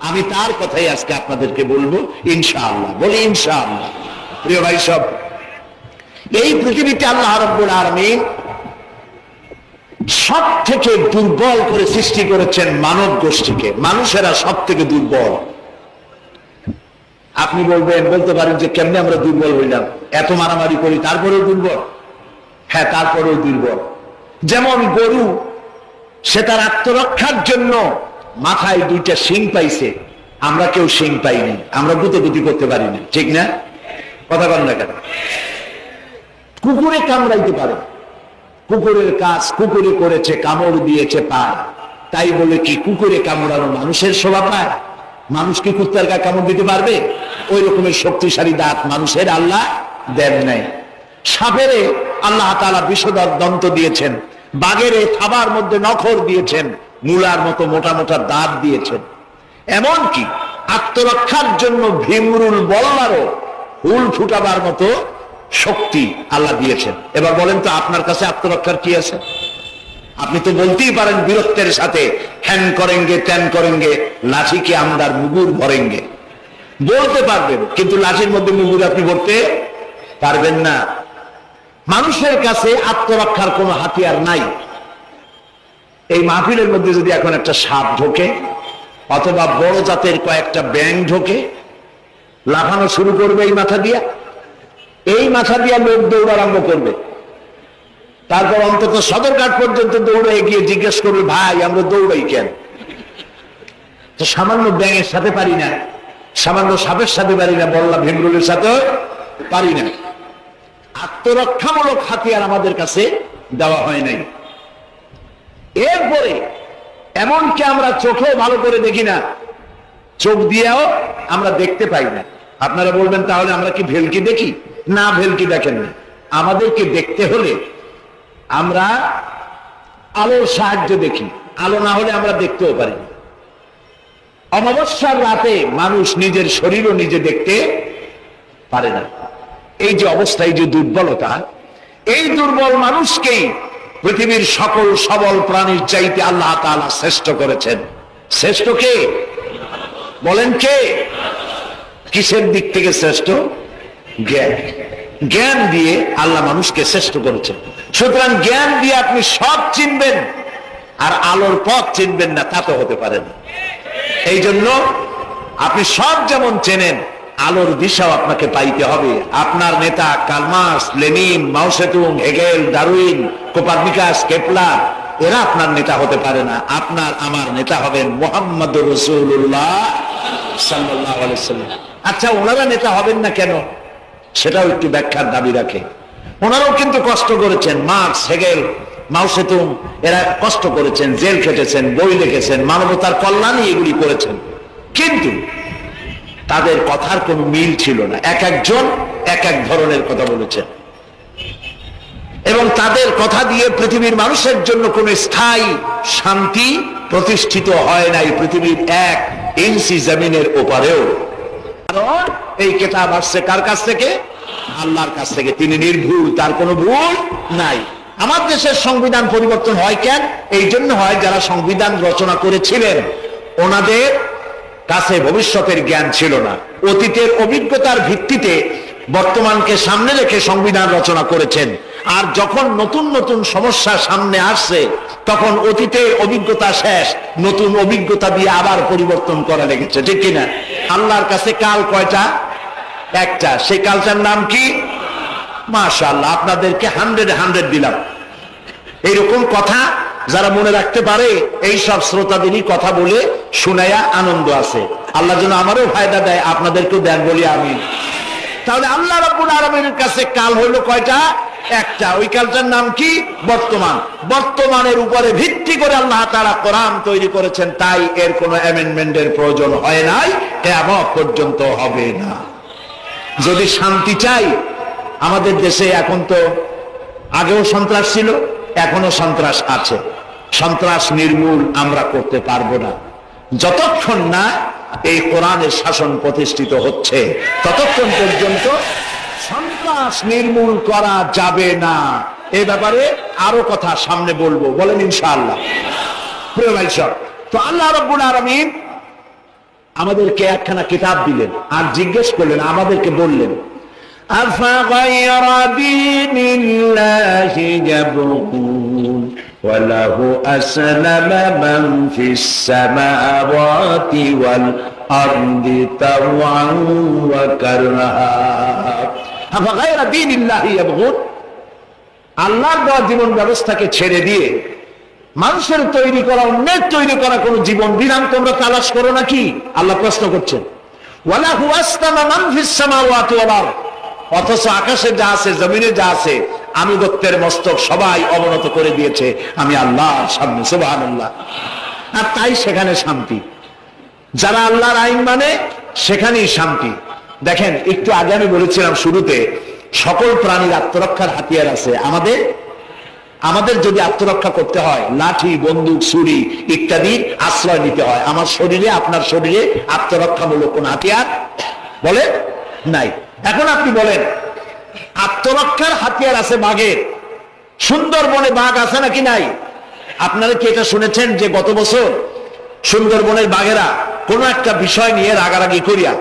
আমি তার কথাই আজকে আপনাদেরকে বলবো ইনশাআল্লাহ, বলি ইনশাআল্লাহ। প্রিয় ভাই সব, এই পৃথিবীতে আল্লাহ রাব্বুল আলামিন সব থেকে দুর্বল করে সৃষ্টি করেছেন মানব গোষ্ঠীকে। মানুষেরা সব থেকে দুর্বল। আপনি বলবেন, বলতে পারেন যে কেমনে আমরা দুর্বল হইলাম, এত মারামারি করি তারপরেও দুর্বল? হ্যাঁ, তারপরেও দুর্বল। যেমন গরু, সে তার আত্মরক্ষার জন্য মাথায় দুইটা শিং পাইছে, আমরা কেউ শিং পাইনি, আমরা গুতগুতি করতে পারি না, ঠিক না? কথা বল না কেন? কুকুরে কামড়াইতে পারে, কুকুরের কাজ কুকুরে করেছে, কামড় দিয়েছে পায়, তাই বলে কি কুকুরে কামড়ানো মানুষের শোভা পায়? মানুষ কি কুত্তার গায়ে কামড় দিতে পারবে? ওই রকমের শক্তিশালী দাঁত মানুষের আল্লাহ দেন নাই। সাপেরে আল্লাহ তাআলা বিষধর দন্ত দিয়েছেন, বাঘেরে থাবার মধ্যে নখর দিয়েছেন, মূলার মতো মোটা মোটা দাঁত দিয়েছেন। এমনকি আত্মরক্ষার জন্য ভীমরুল বল্লারও হুল ফুটাবার মতো শক্তি আল্লাহ দিয়েছেন। এবার বলেন তো, আপনার কাছে আত্মরক্ষার কি আছে? আপনি তো বলতেই পারেন বীরত্বের সাথে, হ্যান করেঙ্গে ত্যান করেঙ্গে, লাঠিকে আমদার মুগুর ভরেঙ্গে, বলতে পারবেন, কিন্তু লাঠির মধ্যে মুগুর আপনি ভরতে পারবেন না। মানুষের কাছে আত্মরক্ষার কোনো হাতিয়ার নাই। এই মাহফিলের মধ্যে যদি এখন একটা সাপ ঢোকে, অথবা বড় জাতের কয়েকটা ব্যাঙ ঢোকে, লাফানো শুরু করবে এই মাথা দিয়া, এই মাথা দিয়া লোক দৌড় আরম্ভ করবে। তারপর অন্তত সদরঘাট পর্যন্ত দৌড়ে গিয়ে জিজ্ঞেস করবে, ভাই আমরা দৌড়াই কেন? তো সামান্য ব্যাঙের সাথে পারি না, সামান্য সাপের সাথে পারি না, বললা ভীমরুলের সাথে পারি না। আত্মরক্ষামূলক হাতিয়ার আমাদের কাছে দেওয়া হয় নাই। এরপরে এমনকি আমরা চোখেও ভালো করে দেখি না, চোখ দিয়েও আমরা দেখতে পাই না। আপনারা বলবেন তাহলে আমরা কি ভেলকি দেখি? না, ভেলকি দেখেন না। আমাদেরকে দেখতে হলে আমরা আলোর সাহায্য দেখি, আলো না হলে আমরা দেখতেও পারি না। অমাবস্যার রাতে মানুষ নিজের শরীরও নিজে দেখতে পারে না। এই যে অবস্থা, এই যে দুর্বলতা, এই দুর্বল মানুষকেই পৃথিবীর সকল সবল প্রাণীর চাইতে আল্লাহ তাআলা শ্রেষ্ঠ করেছেন। শ্রেষ্ঠ কে? বলেন কে? কিসের দিক থেকে শ্রেষ্ঠ? জ্ঞান। জ্ঞান দিয়ে আল্লাহ মানুষকে শ্রেষ্ঠ করেছেন। সুতরাং জ্ঞান দিয়ে আপনি সব চিনবেন, আর আলোর পথ চিনবেন না, তা তো হতে পারে না। এই জন্য আপনি সব যেমন চেনেন, আলোর দিশাও আপনাকে পাইতে হবে। আপনার নেতা Karl Marx, Lenin, Mao Tsetung, Hegel, Darwin, Copernicus, Kepler, এরা আপনার নেতা হতে পারে না। আপনার আমার নেতা হবেন মুহাম্মদুর রাসূলুল্লাহ সাল্লাল্লাহু আলাইহি ওয়াসাল্লাম। আচ্ছা, ওনারা নেতা হবেন না কেন? সেটাও একটু ব্যাখ্যার দাবি রাখে। ওনারাও কিন্তু কষ্ট করেছেন। মার্কস, হেগেল, মাও সেতুং, এরা কষ্ট করেছেন, জেল খেটেছেন, বই লিখেছেন, মানবতার কল্যাণে এগুলি করেছেন। কিন্তু তাদের কথার কোনো মিল ছিল না। এক একজন এক এক ধরনের কথা বলেছেন, এবং তাদের কথা দিয়ে পৃথিবীর মানুষের জন্য কোনো স্থায়ী শান্তি প্রতিষ্ঠিত হয় নাই পৃথিবীর এক ইঞ্চি জমিনের ওপারেও। কারণ এই কিতাব আসছে কার কাছ থেকে? আল্লাহর কাছ থেকে। তিনি নির্ভুল, তার কোনো ভুল নাই। আমার দেশের সংবিধান পরিবর্তন হয় কেন? এই জন্য হয়, যারা সংবিধান রচনা করেছিলেন ওনাদের কাছে ভবিষ্যতের জ্ঞান ছিল না। অতীতের অভিজ্ঞতার ভিত্তিতে বর্তমানকে সামনে রেখে সংবিধান রচনা করেছেন। আর যখন নতুন নতুন সমস্যা সামনে আসছে, তখন অতীতের অভিজ্ঞতা শেষ, নতুন অভিজ্ঞতা দিয়ে আবার পরিবর্তন করা লেগেছে, ঠিক কিনা? আল্লাহর কাছে কাল কয়টা? একটা। সেই কালটার নাম কি? মাশাআল্লাহ, আপনাদেরকে 100 দিলাম। এইরকম কথা যারা মনে রাখতে পারে, এই সব শ্রোতাদেরই কথা বলে শুনাইয়া আনন্দ আছে। আল্লাহ যেন আমারও ফায়দা দেয়, আপনাদেরকেও দেন বলি আমি। তাহলে আল্লাহ রাব্বুল আলামিনের কাছে কাল হলো কয়টা? একটা। ওই কালটার নাম কি? বর্তমান। বর্তমানের উপরে ভিত্তি করে আল্লাহ তাআলা কোরআন তৈরি করেছেন, তাই এর কোনো অ্যামেন্ডমেন্টের প্রয়োজন হয় নাই, কিয়ামত পর্যন্ত হবে না। যদি শান্তি চাই, আমাদের দেশে এখন তো আগেও সন্ত্রাস ছিল, এখনো সন্ত্রাস আছে। সন্ত্রাস নির্মূল আমরা করতে পারবো না যতক্ষণ না এই কোরআনের শাসন প্রতিষ্ঠিত হচ্ছে, ততক্ষণ পর্যন্ত সন্ত্রাস নির্মূল করা যাবে না। এই ব্যাপারে আরো কথা সামনে বলবো, বলেন ইনশাআল্লাহ। প্রিয় ভাই সব, তো আল্লাহ রাব্বুল আলামিন আমাদেরকে একখানা কিতাব দিলেন, আর জিজ্ঞেস করলেন, আমাদেরকে বললেন, أفغير دين الله يبغون وله أسلم من في السماوات والأرض طوعا وكرها أفغير دين الله يبغون। আল্লাহর দেওয়া জীবন ব্যবস্থাকে ছেড়ে দিয়ে মানুষের তৈরি করা, অন্যের তৈরি করা কোন জীবন বিধান তোমরা তালাশ করো নাকি? আল্লাহ প্রশ্ন করছেন। ওয়ালাহু আসলামা মান ফিস সামাওয়াতি ওয়াল আরদ, অথচ আকাশে যা আছে, জমিনে যা আছে, আনুগত্যের মস্তক সবাই অবনত করে দিয়েছে আমি আল্লাহর সামনে। সুবহানাল্লাহ। আর তাই সেখানে শান্তি। যারা আল্লাহর আইন মানে সেখানেই শান্তি। দেখেন, একটু আগে আমি বলেছিলাম শুরুতে, সকল প্রাণীর আত্মরক্ষার হাতিয়ার আছে। আমাদের যদি আত্মরক্ষা করতে হয়, লাঠি, বন্দুক, ছুরি ইত্যাদির আশ্রয় নিতে হয়। আমার শরীরে, আপনার শরীরে আত্মরক্ষামূলক কোন হাতিয়ার বলে নাই। এখন আপনি বলেন, আত্মরক্ষার হাতিয়ার আছে বাঘের। সুন্দরবনে বাঘ আছে নাকি নাই? আপনারা কি এটা শুনেছেন যে গত বছর সুন্দরবনের বাঘেরা কোন একটা বিষয় নিয়ে রাগারাগি করিয়া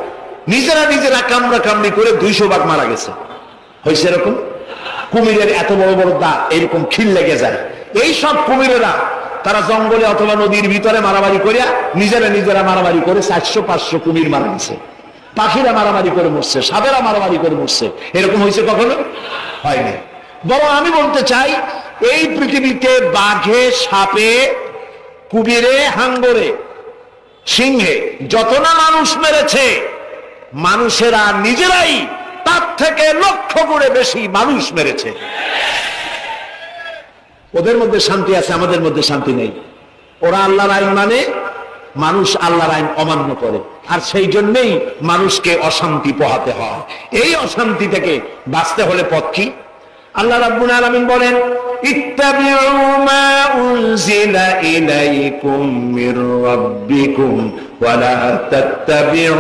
নিজেরা কামড়া কামড়ি করে 200 বাঘ মারা গেছে? হয়েছে এরকম? কুমিরের এত বড় বড় দাঁত, এরকম খিল লেগে যায়। এই সব কুমিরেরা তারা জঙ্গলে অথবা নদীর ভিতরে মারামারি করিয়া নিজেরা মারামারি করে 400-500 কুমির মারা গেছে। পাখিরা মারামারি করে মরছে, সাপেরা মারামারি করে মরছে। এরকম হয়েছে কখনো? হয়নি। বরং আমি বলতে চাই, এই পৃথিবীতে বাঘে, সাপে, কুমিরে, হাঙ্গরে, সিংহে যত না মানুষ মেরেছে, মানুষেরা নিজেরাই তার থেকে লক্ষ গুণে বেশি মানুষ মেরেছে। ওদের মধ্যে শান্তি আছে, আমাদের মধ্যে শান্তি নেই। ওরা আল্লাহর আইন মানে, মানুষ আল্লাহর আইন অমান্য করে, আর সেই জন্যই মানুষকে অশান্তি পোহাতে হয়। এই অশান্তি থেকে বাঁচতে হলে পথ কি? আল্লাহ রাব্বুল আলামিন বলেন, ইত্তাবিউ মা উনজিলা ইলাইকুম মির রাব্বিকুম ওয়া লা তাত্তাবিউ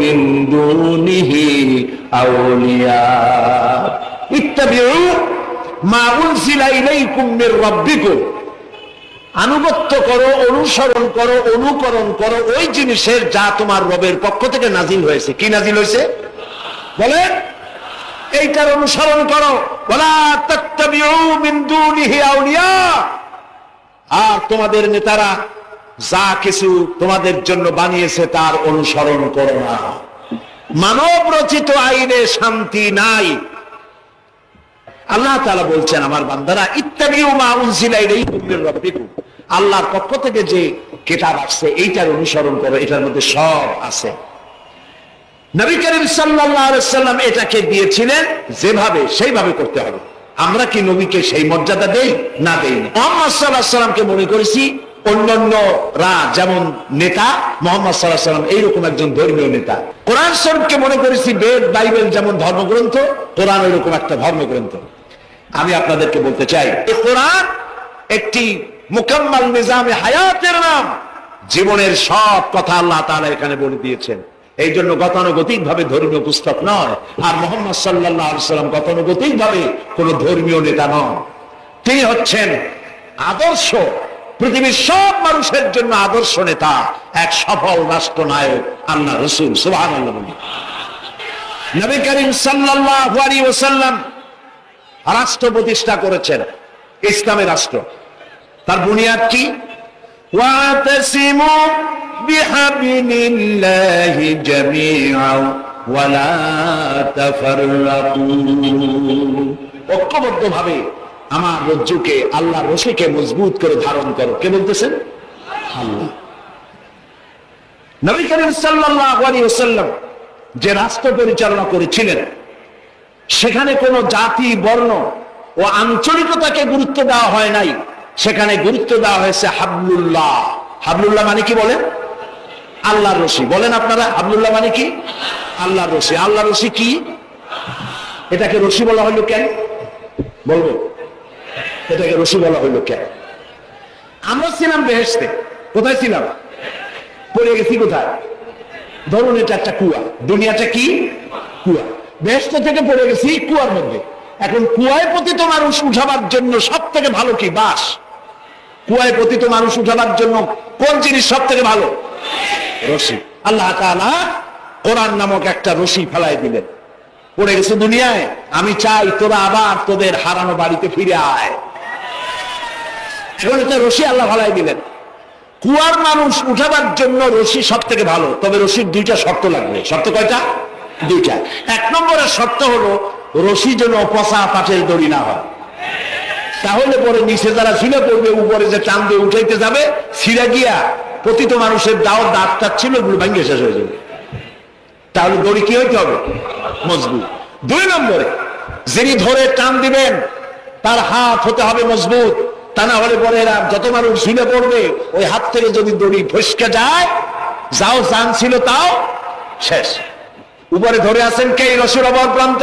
মিন দুনিহি আউলিয়া। ইত্তাবিউ মা উনজিলা ইলাইকুম মির রাব্বিকুম, আনুগত্য করো, অনুসরণ করো, অনুকরণ করো ওই জিনিসের যা তোমার রবের পক্ষ থেকে নাজিল হয়েছে। কি নাজিল হয়েছে বলেন? এইটার অনুসরণ করো। ওয়ালা তাত্তাবিউ মিন দুনিহি আউলিয়া, আর তোমাদের নেতারা যা কিছু তোমাদের জন্য বানিয়েছে তার অনুসরণ করো না। মানব রচিত আইনে শান্তি নাই। আল্লাহ তাআলা বলছেন, আমার বান্দারা ইত্তাবিউ মা উনজিলা ইলাইকুম মির রাব্বিকুম, আল্লাহর পক্ষ থেকে যে কিতাব আসছে এইটার অনুসরণ করো, এটার মধ্যে সব আছে। নবী করিম সাল্লাল্লাহু আলাইহি ওয়াসাল্লাম এটাকে দিয়েছিলেন যেভাবে সেইভাবে করতে হবে। আমরা কি নবীকে সেই মর্যাদা দেই? না দেই না। মুহাম্মদ সাল্লাল্লাহু আলাইহি ওয়াসাল্লামকে মনে করেছি অন্যান্যরা যেমন নেতা, মুহাম্মদ সাল্লাল্লাহু আলাইহি ওয়াসাল্লাম এইরকম একজন ধর্মীয় নেতা। কোরআন শরীফকে মনে করেছি বেদ বাইবেল যেমন ধর্মগ্রন্থ, কোরআন এরকম একটা ধর্মগ্রন্থ। আমি আপনাদেরকে বলতে চাই, এই কোরআন একটি মুকাম্মাল নিজামে হায়াতের নাম। জীবনের সব কথা আল্লাহ তাআলা এখানে বলে দিয়েছেন। এই জন্য গতানুগতিক ভাবে ধর্মীয় পুস্তক নয়। আর মুহাম্মদ সাল্লাল্লাহু আলাইহি ওয়াসাল্লাম গতানুগতিক ভাবে কোন ধর্মীয় নেতা নন। তিনি হচ্ছেন আদর্শ, পৃথিবীর সব মানুষের জন্য আদর্শ নেতা, এক সফল রাষ্ট্রনায়ক আল্লাহ রাসূল। সুবহানাল্লাহ। নবী করিম সাল্লাল্লাহু আলাইহি ওয়াসাল্লাম রাষ্ট্র প্রতিষ্ঠা করেছেন, ইসলামের রাষ্ট্র। তার বুনিয়াদ কি? ওয়াতাসিমু বিহাবিলিল্লাহি জামিআন ওয়া লা তাফাররাকু, ঐক্যবদ্ধভাবে আমার রজ্জুকে, আল্লাহর রশিকে মজবুত করে ধারণ করো। কে বলতেছেন? আল্লাহ। নবী করিম সাল্লাল্লাহু আলাইহি ওয়াসাল্লাম যে রাষ্ট্র পরিচালনা করেছিলেন, সেখানে কোনো জাতি, বর্ণ ও আঞ্চলিকতাকে গুরুত্ব দেওয়া হয় নাই। সেখানে গুরুত্ব দেওয়া হয়েছে হাবলুল্লাহ। হাবলুল্লাহ মানে কি বলেন? আল্লাহর রশি। বলেন আপনারা, হাবলুল্লাহ মানে কি? আল্লাহর রশি। আল্লাহর রশি কি? এটাকে রশি বলা হলো কেন? বলবো এটাকে রশি বলা হলো কেন? আমরা ছিলাম বেহেশতে। কোথায় ছিলাম? পড়ে গেছি কোথায়? ধরুন এটা একটা কুয়া, দুনিয়াটা কি? কুয়া। বেহেশত থেকে পড়ে গেছি কুয়ার মধ্যে। এখন কুয়ায় পতিত মানুষ উঠাবার জন্য সব থেকে ভালো কি? বাঁশ। কুয়ায় পতিত মানুষ উঠাবার জন্য কোন জিনিস সব থেকে ভালো? রশি। আল্লাহ তাআলা কোরআন নামক একটা রশি ফেলাই দিলেন। পড়ে গেছে দুনিয়ায়, আমি চাই তোরা আবার তোদের হারানো বাড়িতে ফিরে আয়। এখন একটা রশি আল্লাহ ফেলাই দিলেন। কুয়ার মানুষ উঠাবার জন্য রশি সব থেকে ভালো, তবে রশির দুইটা শর্ত লাগবে। শর্ত কয়টা? দুইটা। এক নম্বরের শর্ত হলো রশি যেন পচা পাটের দড়ি না হয়, তাহলে পরে নিচে যারা ঝুলে পড়বে, উপরে যে টান দিয়ে উঠাইতে যাবে, ছিঁড়ে গিয়া পতিত মানুষের দাঁতটা ছিল ওগুলো ভাঙিয়ে শেষ হয়ে যাবে। তাহলে দড়ি কি হইতে হবে? মজবুত। দুই নম্বরে যিনি ধরে টান দিবেন তার হাত হতে হবে মজবুত, তা না হলে পরে এরা যত মানুষ ঝুলে পড়বে, ওই হাত থেকে যদি দড়ি ফসকে যায়, যাও জান ছিল তাও শেষ। উপরে ধরে আছেন কে? রশির অপর প্রান্ত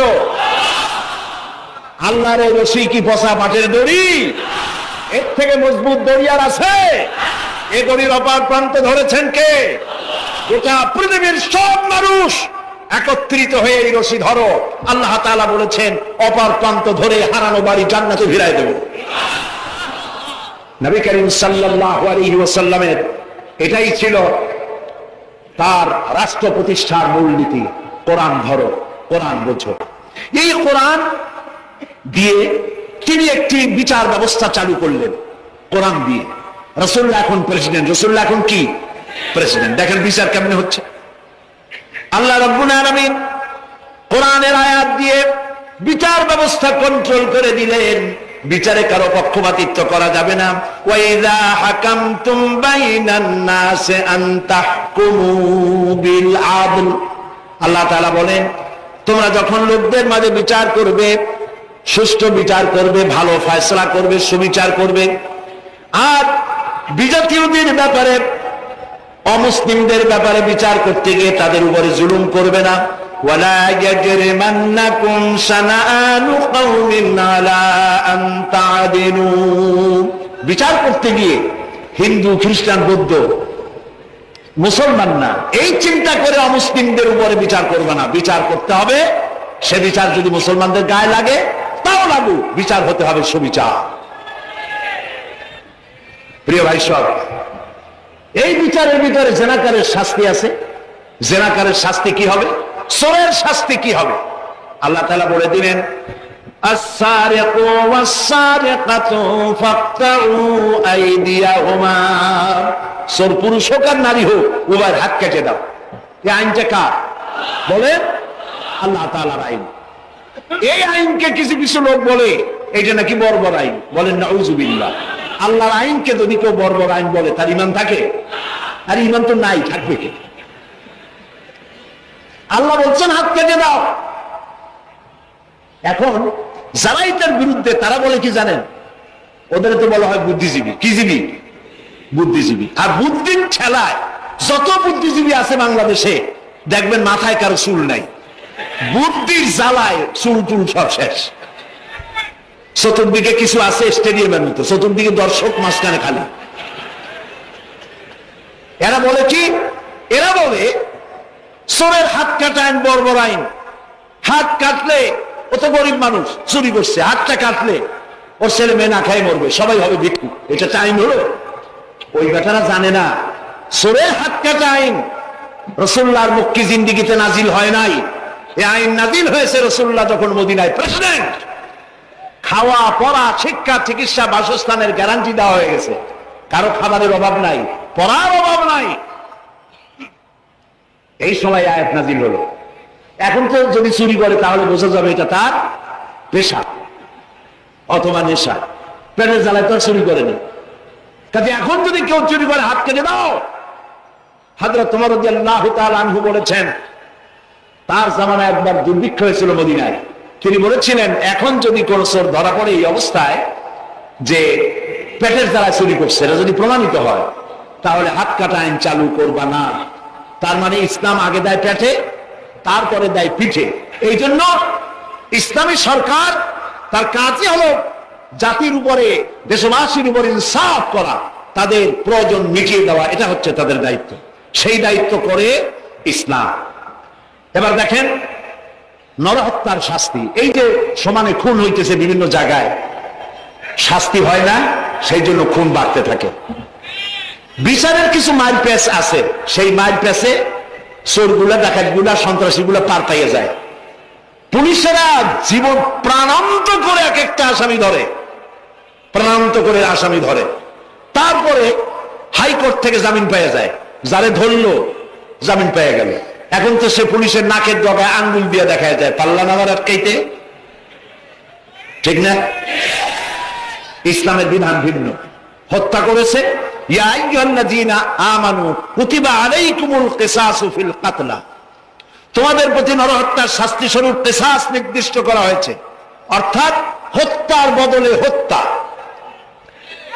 আল্লাহর। এই রশি কি পচা পাটের দড়ি? এর থেকে মজবুত দড়ি আর আছে? এই দড়ির অপর প্রান্ত ধরেছেন কে? গোটা পৃথিবীর সব মানুষ একত্রিত হয়ে এই রশি ধরো। আল্লাহ তাআলা বলেছেন অপর প্রান্ত ধরে হারানো বাড়ি জান্নাতে ফিরায় দেব। নবী করিম সাল্লাল্লাহু আলাইহি ওয়াসাল্লামের এটাই ছিল তার রাষ্ট্র প্রতিষ্ঠার মূলনীতি। কোরআন ধরো, কোরআন বোঝো। এই কোরআন দিয়ে তিনি একটি বিচার ব্যবস্থা চালু করলেন কোরআন দিয়ে। রাসূলুল্লাহ এখন প্রেসিডেন্ট। রাসূলুল্লাহ এখন কি? প্রেসিডেন্ট। দেখেন বিচার কেমনে হচ্ছে। আল্লাহ রাব্বুল আলামিন কোরআনের আয়াত দিয়ে বিচার ব্যবস্থা কন্ট্রোল করে দিলেন। বিচারে কারো পক্ষপাতিত্ব করা যাবে না। ওয়াইযা হাকামতুম বাইনান নাসি আন তাহকুমু বিল আদল, আল্লাহ তাআলা বলেন তোমরা যখন লোকদের মাঝে বিচার করবে, সুষ্ঠু বিচার করবে, ভালো ফয়সালা করবে, সুবিচার করবে, আর বিজাতীয়দের ব্যাপারে অমুসলিমদের ব্যাপারে বিচার করতে গিয়ে তাদের উপরে জুলুম করবে না। ওয়ালা ইয়াজরিমান্নাকুম শানাআনু কওমিন আলা আন তা'দিলু, বিচার করতে গিয়ে হিন্দু, খ্রিস্টান, বৌদ্ধ, মুসলমান না, এই চিন্তা করে অমুসলিমদের উপরে বিচার করবে না। বিচার করতে হবে, সে বিচার যদি মুসলমানদের গায়ে লাগে তাও লাগুক, বিচার হতে হবে সুবিচার। প্রিয় ভাই সব, এই বিচারের ভিতরে জেনাকারের শাস্তি আছে। জেনাকারের শাস্তি কি হবে? চোরের শাস্তি কি হবে? আল্লাহ তাআলা বলে দিলেন, আস-সারিকু ওয়াস-সারিকাতু ফাকতাউ আইদিয়াহুমা, চোর পুরুষ হোক আর নারী হোক, উভয়ের হাত কেটে দাও। এই আইনটা কার? বলেন আল্লাহ তাআলার আইন। এই আইনকে কিছু কিছু লোক বলে এটা নাকি বর্বর আইন। বলেন নাউযুবিল্লাহ। আল্লাহর আইনকে যদি কেউ বর্বর আইন বলে তার ঈমান থাকে? আর ঈমান তো নাই, থাকবে কি? আল্লাহ বলছেন হাত কেটে দাও। এখন যারা এটার বিরুদ্ধে তারা বলে কি জানেন? ওদের তো বলা হয় বুদ্ধিজীবী। কি জীবী? বুদ্ধিজীবী। আর বুদ্ধির ঠেলায় যত বুদ্ধিজীবী আছে বাংলাদেশে দেখবেন মাথায় কারো চুল নাই। বুদ্ধির জ্বালায় চুল টুল সব শেষ। চতুর্দিকে কিছু আছে স্টেডিয়ামের মতো, চতুর্দিকে দর্শক, মাঝখানে খালি। এরা বলে কি? এরা বলে চোরের হাত কাটা আইন বর্বর আইন। হাত কাটলে, ও তো গরিব মানুষ, চুরি করছে, হাতটা কাটলে ওর ছেলে মেয়ে না খাই মরবে, সবাই হবে ভিক্ষুক। এটা আইন হলো? ওই বেটারা জানে না চোরের হাত কাটা আইন রাসূলুল্লাহর মক্কি জিন্দেগিতে নাজিল হয় নাই। এই আইন নাজিল হয়েছে রাসূলুল্লাহ যখন মদিনায় প্রেসিডেন্ট। খাওয়া, পড়া, শিক্ষা, চিকিৎসা, বাসস্থানের গ্যারান্টি দেওয়া হয়ে গেছে। কারো খাবারের অভাব নাই, পড়ার অভাব নাই। এই সময় আয়াত নাজিল হলো। এখন তো যদি চুরি করে তাহলে বোঝা যাবে এটা তার পেশা অথবা নেশা। পেটের জ্বালায় তো চুরি করেনি। কাজে এখন যদি কেউ চুরি করে হাত কেটে দাও। হযরত ওমর রাদিয়াল্লাহু তাআলা আনহু বলেছেন, তার জামানায় একবার দুর্ভিক্ষ হয়েছিল মদিনায়। তিনি বলেছিলেন, এখন যদি কোন চোর ধরা পড়ে এই অবস্থায় যে পেটের জ্বালায় চুরি করছে, এটা যদি প্রমাণিত হয় তাহলে হাত কাটা আইন চালু করবা না। তার মানে ইসলাম আগে দেয় পেটে, তারপরে দেয় পিঠে। এই জন্য ইসলামী সরকার তার কাজই হলো জাতির উপরে, দেশবাসীর উপরে ইনসাফ করা, তাদের প্রয়োজন মিটিয়ে দেওয়া। এটা হচ্ছে তাদের দায়িত্ব। সেই দায়িত্ব করে ইসলাম। এবার দেখেন নরহত্যার শাস্তি। এই যে সমানে খুন হইতেছে বিভিন্ন জায়গায়, শাস্তি হয় না, সেই জন্য খুন বাড়তে থাকে। বিচারের কিছু মাইল পেস আছে, সেই মাইল পেসে চোরগুলা, ডাকাতগুলা, সন্ত্রাসীগুলা পার পাইয়ে যায়। পুলিশেরা জীবন প্রাণান্ত করে এক একটা আসামি ধরে, প্রাণান্ত করে আসামি ধরে। তারপরে হাইকোর্ট থেকে জামিন পেয়ে যায়। যারে ধরলো জামিন পেয়ে গেল। এখন তো সে পুলিশের নাকের ডগায় আঙ্গুল দিয়ে দেখা যায়, পাল্লা নামার আটকাইতে। ঠিক না? ইসলামের বিধান ভিন্ন। হত্যা করেছে, ইয়া আইয়ুহাল্লাযীনা আমানু কুতিবা আলাইকুমুল কিসাসু ফিল কাতলা, তোমাদের প্রতি নরহত্যার শাস্তি স্বরূপ কিসাস নির্দিষ্ট করা হয়েছে। অর্থাৎ হত্যার বদলে হত্যা।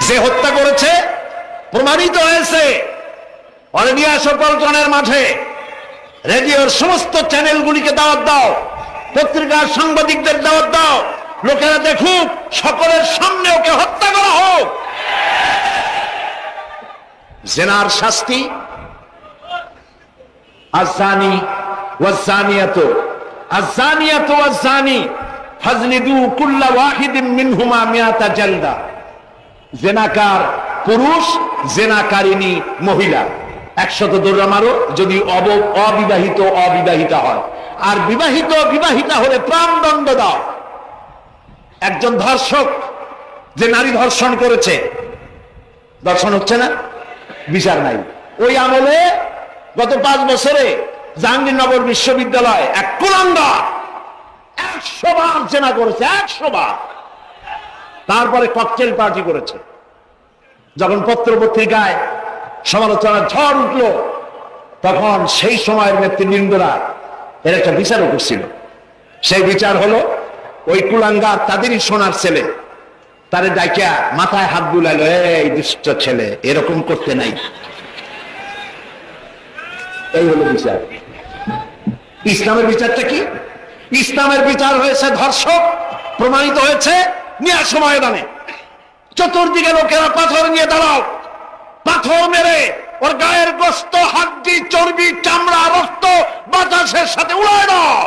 যে হত্যা করেছে প্রমাণিত হয়েছে, অলিয়া সকলজনের মাঠে, রেডিওর সমস্ত চ্যানেলগুলিকে দাওয়াত দাও, পত্রিকার সাংবাদিকদের দাওয়াত দাও, লোকেরা দেখুক, সকলের সামনে ওকে হত্যা করা হোক। জিনার শাস্তি আযানি ওয়াযানিয়াতু, আযানিয়াতু ওয়াযানি ফাজলিদু কুল্লা ওয়াহিদিন মিনহুমা মিয়াতা জালদা। জিনাকার পুরুষ, জিনাকারিনী মহিলা 100 দৌড়া মারো, যদি অবিবাহিতা হয়। আর বিবাহিতা হলে প্রাণদণ্ড দাও। একজন ধর্ষক যে নারী ধর্ষণ করেছে, ধর্ষণ হচ্ছে না, বিচার নাই। ওই আমলে গত 5 বছরে জাহাঙ্গীরনগর বিশ্ববিদ্যালয় এক কুলাঙ্গার 100 বার জেনা করেছে, 100 বার। তারপরে ককটেল পার্টি করেছে। যখন পত্র পত্রিকায় সমালোচনার ঝড় উঠলো, তখন সেই সময়ের নেতৃবৃন্দরা এর একটা বিচারও করছিল। সেই বিচার হলো, ওই কুলাঙ্গার তাদেরই সোনার ছেলে, তারে ডাকিয়া মাথায় হাত বুলাইলো, এই দুষ্ট ছেলে, এরকম করতে নাই। এই হলো বিচার। ইসলামের বিচারটা কি? ইসলামের বিচার হয়েছে ধর্ষক প্রমাণিত হয়েছে, নিয়ে আসো ময়দানে, চতুর্দিকে লোকেরা পাথর নিয়ে দাঁড়াও, পাথর মেরে ওর গায়ের গোস্ত, হাড্ডি, চর্বি, চামড়া, রক্ত বাতাসের সাথে উড়ায় দাও।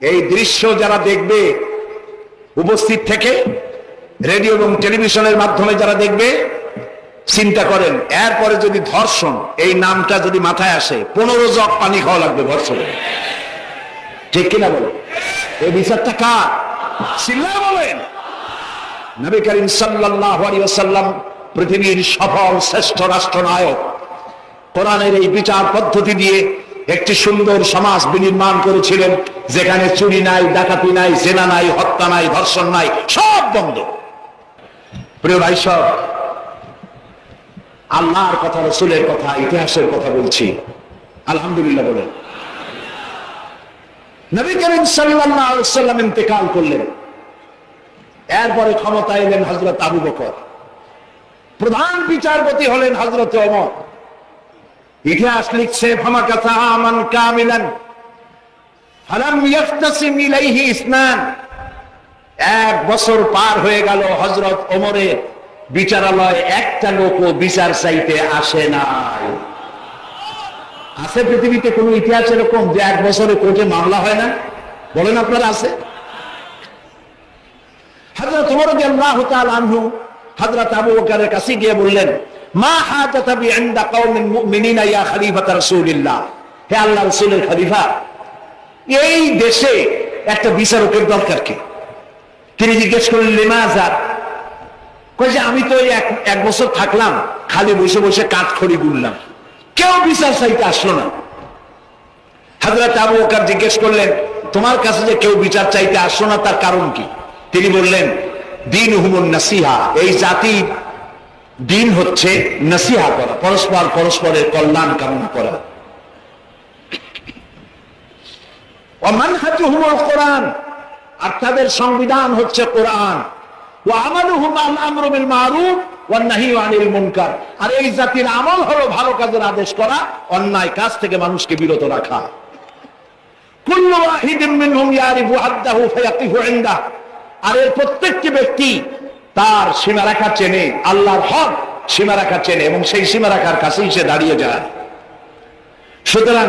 এই দৃশ্য যারা দেখবে উপস্থিত থেকে, রেডিও এবং টেলিভিশনের মাধ্যমে যারা দেখবে, চিন্তা করেন এরপরে যদি ধর্ষণ এই নামটা যদি মাথায় আসে, 15 জগ পানি খাওয়া লাগবে ধর্ষণে। ঠিক কিনা বলেন? এই বিচারটা কার? চিল্লায় বলেন। নবী করিম সাল্লাল্লাহু আলাইহি ওয়াসাল্লাম পৃথিবীর সফল শ্রেষ্ঠ রাষ্ট্রনায়ক, কোরআনের এই বিচার পদ্ধতি দিয়ে একটি সুন্দর সমাজ বিনির্মাণ করেছিলেন, যেখানে চুরি নাই, ডাকাতি নাই, জেনা নাই, হত্যা নাই, ধর্ষণ নাই, সব বন্ধ। প্রিয় ভাই সব, আল্লাহর কথা, রাসূলের কথা, ইতিহাসের কথা বলছি। আলহামদুলিল্লাহ বলেন। নবী করিম সাল্লাল্লাহু আলাইহি ওয়াসাল্লাম ইন্তেকাল করলেন, এরপরে ক্ষমতায় এলেন হযরত আবু বকর, প্রধান বিচারপতি হলেন হযরত ওমর। ইতিহাস লিখছে ফামাকাসা আমান কামিলান ফালাম ইয়াফতাসিম ইলাইহি ইসনান। 1 বছর পার হয়ে গেল, হযরত ওমরের বিচারালয় একটা লোকও বিচার চাইতে আসে নাই। আছে পৃথিবীতে কোন ইতিহাস এরকম যে 1 বছরে কোর্টে মামলা হয় না? বলেন আপনারা, আছে? হযরত ওমর রাদিয়াল্লাহু তাআলা আনহু হযরত আবু বকরের কাছে গিয়ে বললেন, মা হাজাতা বি ইনদা কওমিন মুমিনিনা ইয়া খলিফাতা রাসূলিল্লাহ, হে আল্লাহর রাসূলের খলিফা, এই দেশে একটা বিচারকের দরকার কি? তিনি জিজ্ঞেস করলেন, লিমাযা? কই যে আমি তো এক বছর থাকলাম, খালি বসে বসে কাঠখড়ি গুনলাম, কেউ বিচার চাইতে আসলো না। হযরত আবু বকর জিজ্ঞেস করলেন, তোমার কাছে যে কেউ বিচার চাইতে আসলো না, তার কারণ কি? তিনি বললেন, দীনুহুমুন নাসিহা, এই জাতির দিন হচ্ছে নসিহা করা, পরস্পরের কল্যাণ কামনা করা। ওয়া মানহাজুহুমুল কোরআন, আর তাদের সংবিধান হচ্ছে কোরআন। ওয়া আমালুহুম আল আমরু বিল মারুফ ওয়ান নাহয়ু আনিল মুনকার, আর এই জাতির আমল হলো ভালো কাজের আদেশ করা, অন্যায় কাজ থেকে মানুষকে বিরত রাখা। কুল্লু ওয়াহিদিন মিনহুম ইয়ারিফু হাদ্দাহু ফায়াকিফু ইনদাহু, আর এর প্রত্যেকটি ব্যক্তি তার সীমারেখা চেনে, আল্লাহর হক সীমারেখা চেনে এবং সেই সীমারেখার কাছেই সে দাঁড়িয়ে যায়। সুতরাং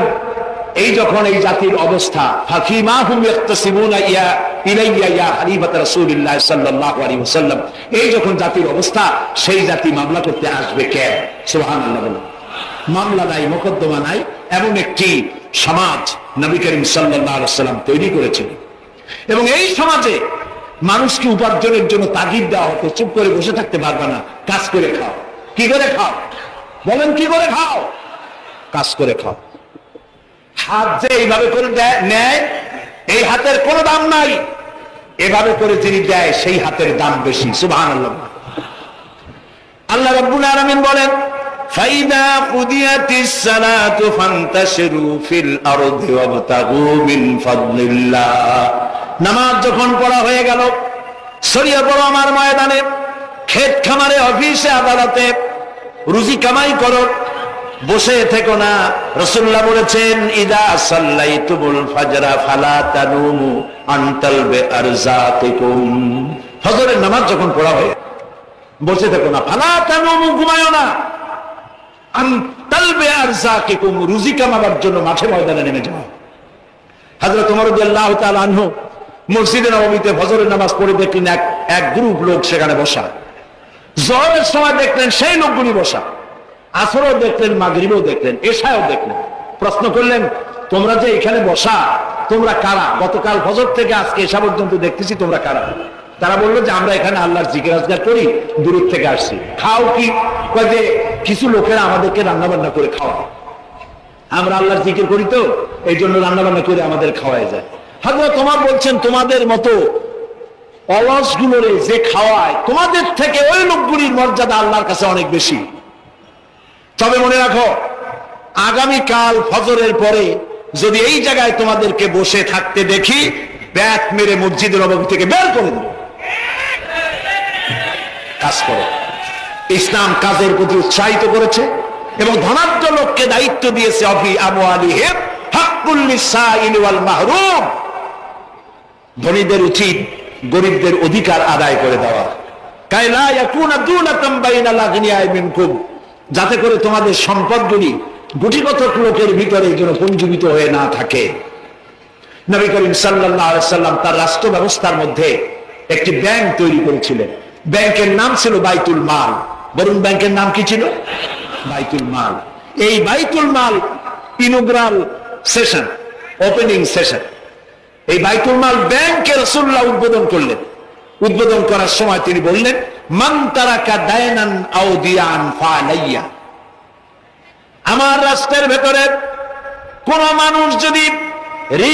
এই যখন এই জাতির অবস্থা, ফাফিমা হুম ইয়াকতাসিমুনা ইলাইয়া ইয়া খলিফাত রাসূলিল্লাহ সাল্লাল্লাহু আলাইহি ওয়াসাল্লাম, এই যখন জাতির অবস্থা, সেই জাতি মামলা করতে আসবে কে? সুবহানাল্লাহ বলুন। মামলা নাই, মোকদ্দমা নাই, এমন একটি সমাজ নবী করিম সাল্লাল্লাহু আলাইহি ওয়াসাল্লাম তৈরি করেছিলেন। এবং এই সমাজে মানুষকে উপার্জনের জন্য তাগিদ দেওয়া হতো, চুপ করে বসে থাকতে পারবে না, কাজ করে খাও। কি করে খাও? বলেন, কি করে খাও? কাজ করে খাও। হাত যে এইভাবে করে নেয়, এই হাতের কোনো দাম নাই, এভাবে করে যিনি দেয় সেই হাতের দাম বেশি। সুবহানাল্লাহ। আল্লাহ রাব্বুল আলামিন বলেন, ফাইদা কুদিয়াতিস সালাতু ফান্তাশিরু ফিল আরদি ওয়াবতাগু মিন ফাদলিল্লাহ, নামাজ যখন পড়া হয়ে গেল, ছড়িয়ে পড়ো আমার ময়দানে, ক্ষেত খামারে, অফিসে, আদালতে, রুজি কামাই করো, বসে থেকো না। রাসূলুল্লাহ বলেছেন, ইদা সাল্লাইতুমুল ফাজরা ফালা তানুমু আন তালবে আরযাকিকুম, ফজরের নামাজ যখন পড়া হয় বসে থেকো না, ফালা তানুমু, ঘুমায়ো না, আন তালবে আরযাকিকুম, রুজি কামাবার জন্য মাঠে ময়দানে নেমে যাও। হযরত ওমর রাদিয়াল্লাহু তাআলা আনহু মসজিদে নববীতে ফজরের নামাজ পড়ে দেখলেন এক গ্রুপ লোক সেখানে বসা। জোহরের সময় দেখলেন সেই লোকগুলি বসা, আসরও দেখলেন, মাগরিবও দেখলেন, এশাও দেখলেন। প্রশ্ন করলেন, তোমরা যে এখানে বসা, তোমরা কারা? গতকাল ফজর থেকে আজকে এশা পর্যন্ত দেখতেছি, তোমরা কারা? তারা বললো যে আমরা এখানে আল্লাহর জিকির আজকার করি, দূর থেকে আসছি। খাও কি? কয় যে কিছু লোকেরা আমাদেরকে রান্না বান্না করে খাওয়া, আমরা আল্লাহর জিকির করি তো এই জন্য রান্না বান্না করে আমাদের খাওয়াই যায়। হযরত ওমর বলছেন, তোমাদের মতো অলসগুলোরে যে খাওয়ায়, তোমাদের থেকে ওই লোকগুলির মর্যাদা আল্লাহর কাছে অনেক বেশি। তবে মনে রাখো, আগামীকাল ফজরের পরে যদি এই জায়গায় তোমাদেরকে বসে থাকতে দেখি, ব্যাট মেরে মসজিদের নববী থেকে বের করে দেব। কাজ করো। ইসলাম কাজের প্রতি উৎসাহিত করেছে, এবং ধনাঢ্য লোককে দায়িত্ব দিয়েছে অফি আমওয়ালিহিম হাক্কুল লিসাইল ওয়াল মাহরুম, ধনীদের উচিত গরিবদের অধিকার আদায় করে দেওয়া। কাইলা ইয়াকুনা দুনাতাম বাইনাল আগনিয়াই মিনকুম, যাতে করে তোমাদের সম্পদগুলি গুটিকত লোকের ভিতরে যেন পুঞ্জীবিত হয়ে না থাকে। নবী করিম সাল্লাল্লাহু আলাইহি সাল্লাম তার রাষ্ট্র ব্যবস্থার মধ্যে একটি ব্যাংক তৈরি করেছিলেন। ব্যাংকের নাম ছিল বাইতুল মাল। বরুণ ব্যাংকের নাম কি ছিল? বাইতুল মাল। এই বাইতুল মাল ইনোগ্রাল সেশন, ওপেনিং সেশন, এই বাইতুল মাল ব্যাংকে রাসূলুল্লাহ উদ্বোধন করলেন। উদ্বোধন করার সময় তিনি বললেন, মান তারাকা দায়নান আও দিয়ান ফালাইয়া, আমার রাষ্ট্রের ভেতরে কোন মানুষ যদি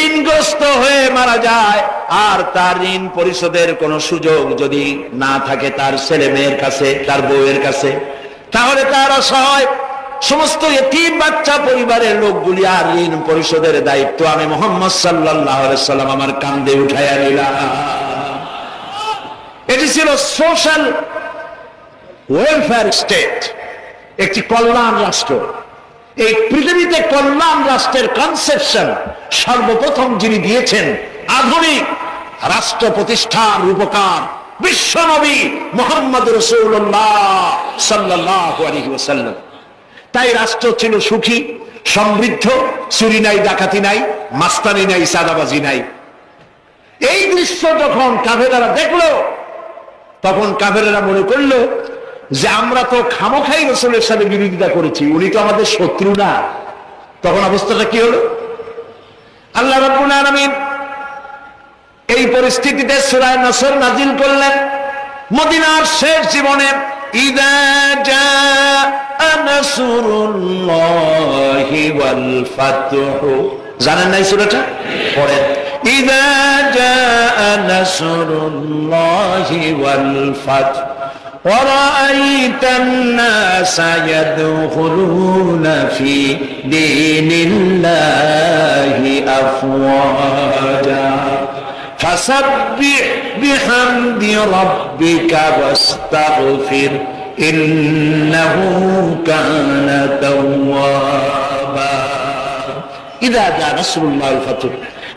ঋণগ্রস্ত হয়ে মারা যায় আর তার ঋণ পরিশোধের কোন সুযোগ যদি না থাকে তার ছেলে মেয়ের কাছে, তার বউয়ের কাছে, তাহলে তার অসহায় সমস্ত এতিম বাচ্চা পরিবারের লোকগুলি আর ঋণ পরিশোধের দায়িত্ব আমি মুহাম্মদ সাল্লাল্লাহু আলাইহি সাল্লাম আমার কাঁধে উঠাইয়া নিলাম। এটি ছিল সোশ্যাল ওয়েলফেয়ার স্টেট, একটি কল্যাণ রাষ্ট্র। এই পৃথিবীতে কল্যাণ রাষ্ট্রের কনসেপশন সর্বপ্রথম যিনি দিয়েছেন আধুনিক রাষ্ট্র প্রতিষ্ঠার রূপকার বিশ্বনবী মুহাম্মদ রাসূলুল্লাহ সাল্লাল্লাহু আলাইহি ওয়াসাল্লাম। তাই রাষ্ট্র ছিল সুখী, সমৃদ্ধ, চুরি নাই, ডাকাতি নাই, মাস্তানি নাই, সাদাবাজি নাই। এই দৃশ্য যখন কাফেররা দেখলো, তখন কাফেররা মনে করলো যে আমরা তো খামোখাই রাসূলের সাথে বিরোধিতা করেছি, উনি তো আমাদের শত্রু না। তখন অবস্থাটা কি হলো? আল্লাহ রাব্বুল আলামিন এই পরিস্থিতিতে সূরা নসর নাজিল করলেন মদিনার শেষ জীবনে। ইযা জাআ নাসরুল্লাহি ওয়াল ফাতহু, জানেন না এই সূরাটা? পড়েন। ইযা জাআ নাসরুল্লাহি ওয়াল ফাতহু ورأيت الناس يدخلون في دين الله أفواجا فسبح بحمد ربك واستغفر إنه كان توابا إذا جاء نصر الله والفتح,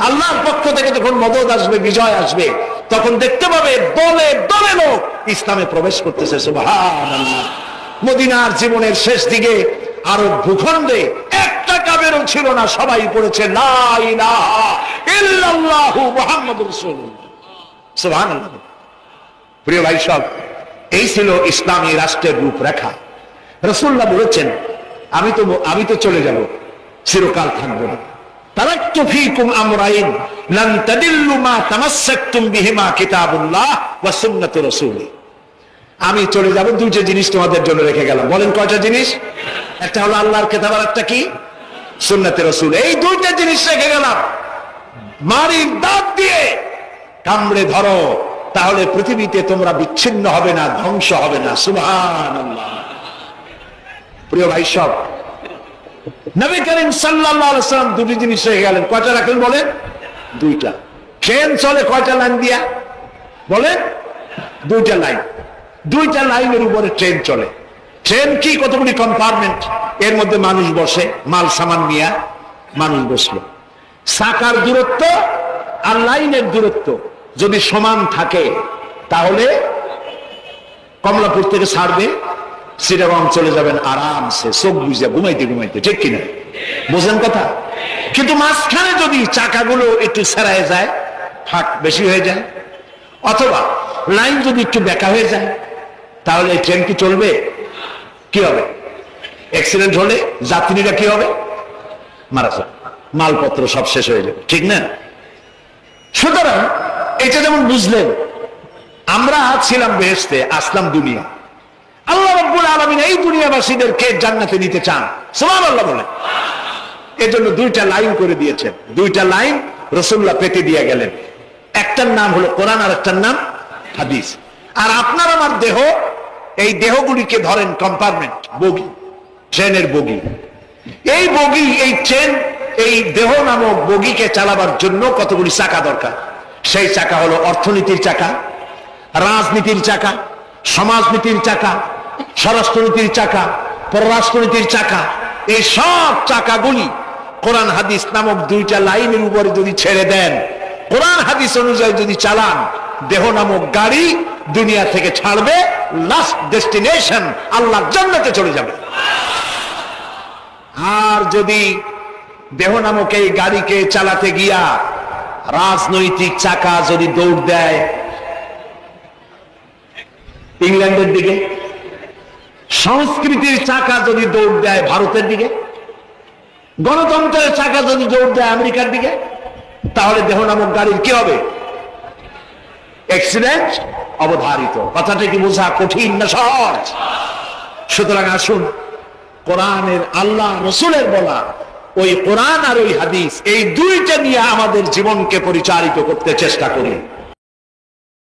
আল্লাহর পক্ষ থেকে যখন মদদ আসবে, বিজয় আসবে, তখন দেখতে পাবে দলে দলে লোক ইসলামে প্রবেশ করতেছে। সুবহানাল্লাহ। মদিনার জীবনের শেষ দিকে আরব ভূখণ্ডে একটা কাফেরও ছিল না, সবাই পড়েছে লা ইলাহা ইল্লাল্লাহু মুহাম্মাদুর রাসূলুল্লাহ। সুবহানাল্লাহ। প্রিয় ভাই সব, এই ছিল ইসলামী রাষ্ট্রের রূপরেখা। রাসূলুল্লাহ বলেছেন, আমি তো চলে যাব, চিরকাল থাকবো না। তারাকতু ফীকুম আমরাইন লান তাদিল্লু মা তামাসসাকতুম বিহিমা কিতাবুল্লাহ ওয়া সুন্নাতু রাসূলি। আমি চলে যাব, দুইটা জিনিস তোমাদের জন্য রেখে গেলাম। বলেন কয়টা জিনিস? একটা হলো আল্লাহর কিতাব, আর একটা কি? সুন্নাতে রাসূল। এই দুইটা জিনিস রেখে গেলাম, মারির দাঁত দিয়ে কামড়ে ধরো, তাহলে পৃথিবীতে তোমরা বিচ্ছিন্ন হবে না, ধ্বংস হবে না। সুবহানাল্লাহ। প্রিয় ভাই সব, নবী করিম সাল্লাল্লাহু আলাইহি ওয়াসাল্লাম দুটি জিনিস রেখে গেলেন। কয়টা রাখলেন বলেন? দুইটা। ট্রেন চলে কয়টা লাইন দিয়া? বলেন দুইটা লাইন। দুইটা লাইনের উপরে ট্রেন চলে। ট্রেন কি? কতগুলি কম্পার্টমেন্ট, এর মধ্যে মানুষ বসে, মাল সামান নিয়ে মানুষ বসলো। চাকার দূরত্ব আর লাইনের দূরত্ব যদি সমান থাকে, তাহলে কমলাপুর থেকে ছাড়বে, চিটাগং চলে যাবেন আরামসে, চোখ বুঝে ঘুমাইতে ঘুমাইতে। ঠিক কিনা? বোঝেন কথা? কিন্তু মাঝখানে যদি চাকাগুলো একটু সেরায় যায়, ফাঁক বেশি হয়ে যায়, অথবা লাইন যদি একটু বেঁকা হয়ে যায়, তাহলে ট্রেন কি চলবে? কি হবে? অ্যাক্সিডেন্ট হলে যাত্রীরা কি হবে? মারা যাবে, মালপত্র সব শেষ হয়ে যাবে। ঠিক না? সুতরাং এটা যেমন বুঝলেন, আমরা ছিলাম বেহেশতে, আসলাম দুনিয়া। আল্লাহ রাব্বুল আলামিন এই দুনিয়াবাসীদেরকে জান্নাতে নিতে চান। সুবহানাল্লাহ বলেন। এজন্য দুইটা লাইন করে দিয়েছেন। দুইটা লাইন রাসূলুল্লাহ পেতে দিয়ে গেলেন। একটার নাম হলো কোরআন, আর একটার নাম হাদিস। আর আপনার আমার দেহ, এই দেহগুলিকে ধরেন কম্পার্টমেন্ট, বগি, ট্রেনের বগি। এই বগি, এই ট্রেন, এই দেহ নামক বগিকে চালাবার জন্য কতগুলি চাকা দরকার। সেই চাকা হলো অর্থনীতির চাকা, রাজনীতির চাকা, সমাজনীতির চাকা, স্বরাষ্ট্রনীতির চাকা, পররাষ্ট্রনীতির চাকা, এই সব চাকাগুলি কোরআন হাদিস নামক দুইটা লাইনের উপরে যদি ছেড়ে দেন, কোরআন হাদিস অনুযায়ী যদি চালান, দেহ নামক গাড়ি দুনিয়া থেকে ছাড়বে, লাস্ট ডেস্টিনেশন আল্লাহর জান্নাতে চলে যাবে। আর যদি দেহ নামক এই গাড়িকে চালাতে গিয়া রাজনৈতিক চাকা যদি দৌড় দেয় ইংল্যান্ডের দিকে, সংস্কৃতির চাকা যদি দৌড় দেয় ভারতের দিকে, গণতন্ত্রের চাকা যদি দৌড় দেয় আমেরিকার দিকে, তাহলে দেহ নামক গাড়ির কি হবে? অ্যাক্সিডেন্ট অবধারিত। কথাটা কি বোঝা কঠিন না সহজ? সুতরাং আসুন কোরআনের, আল্লাহ রসুলের বলা ওই কোরআন আর ওই হাদিস, এই দুইটা নিয়ে আমাদের জীবনকে পরিচালিত করতে চেষ্টা করি।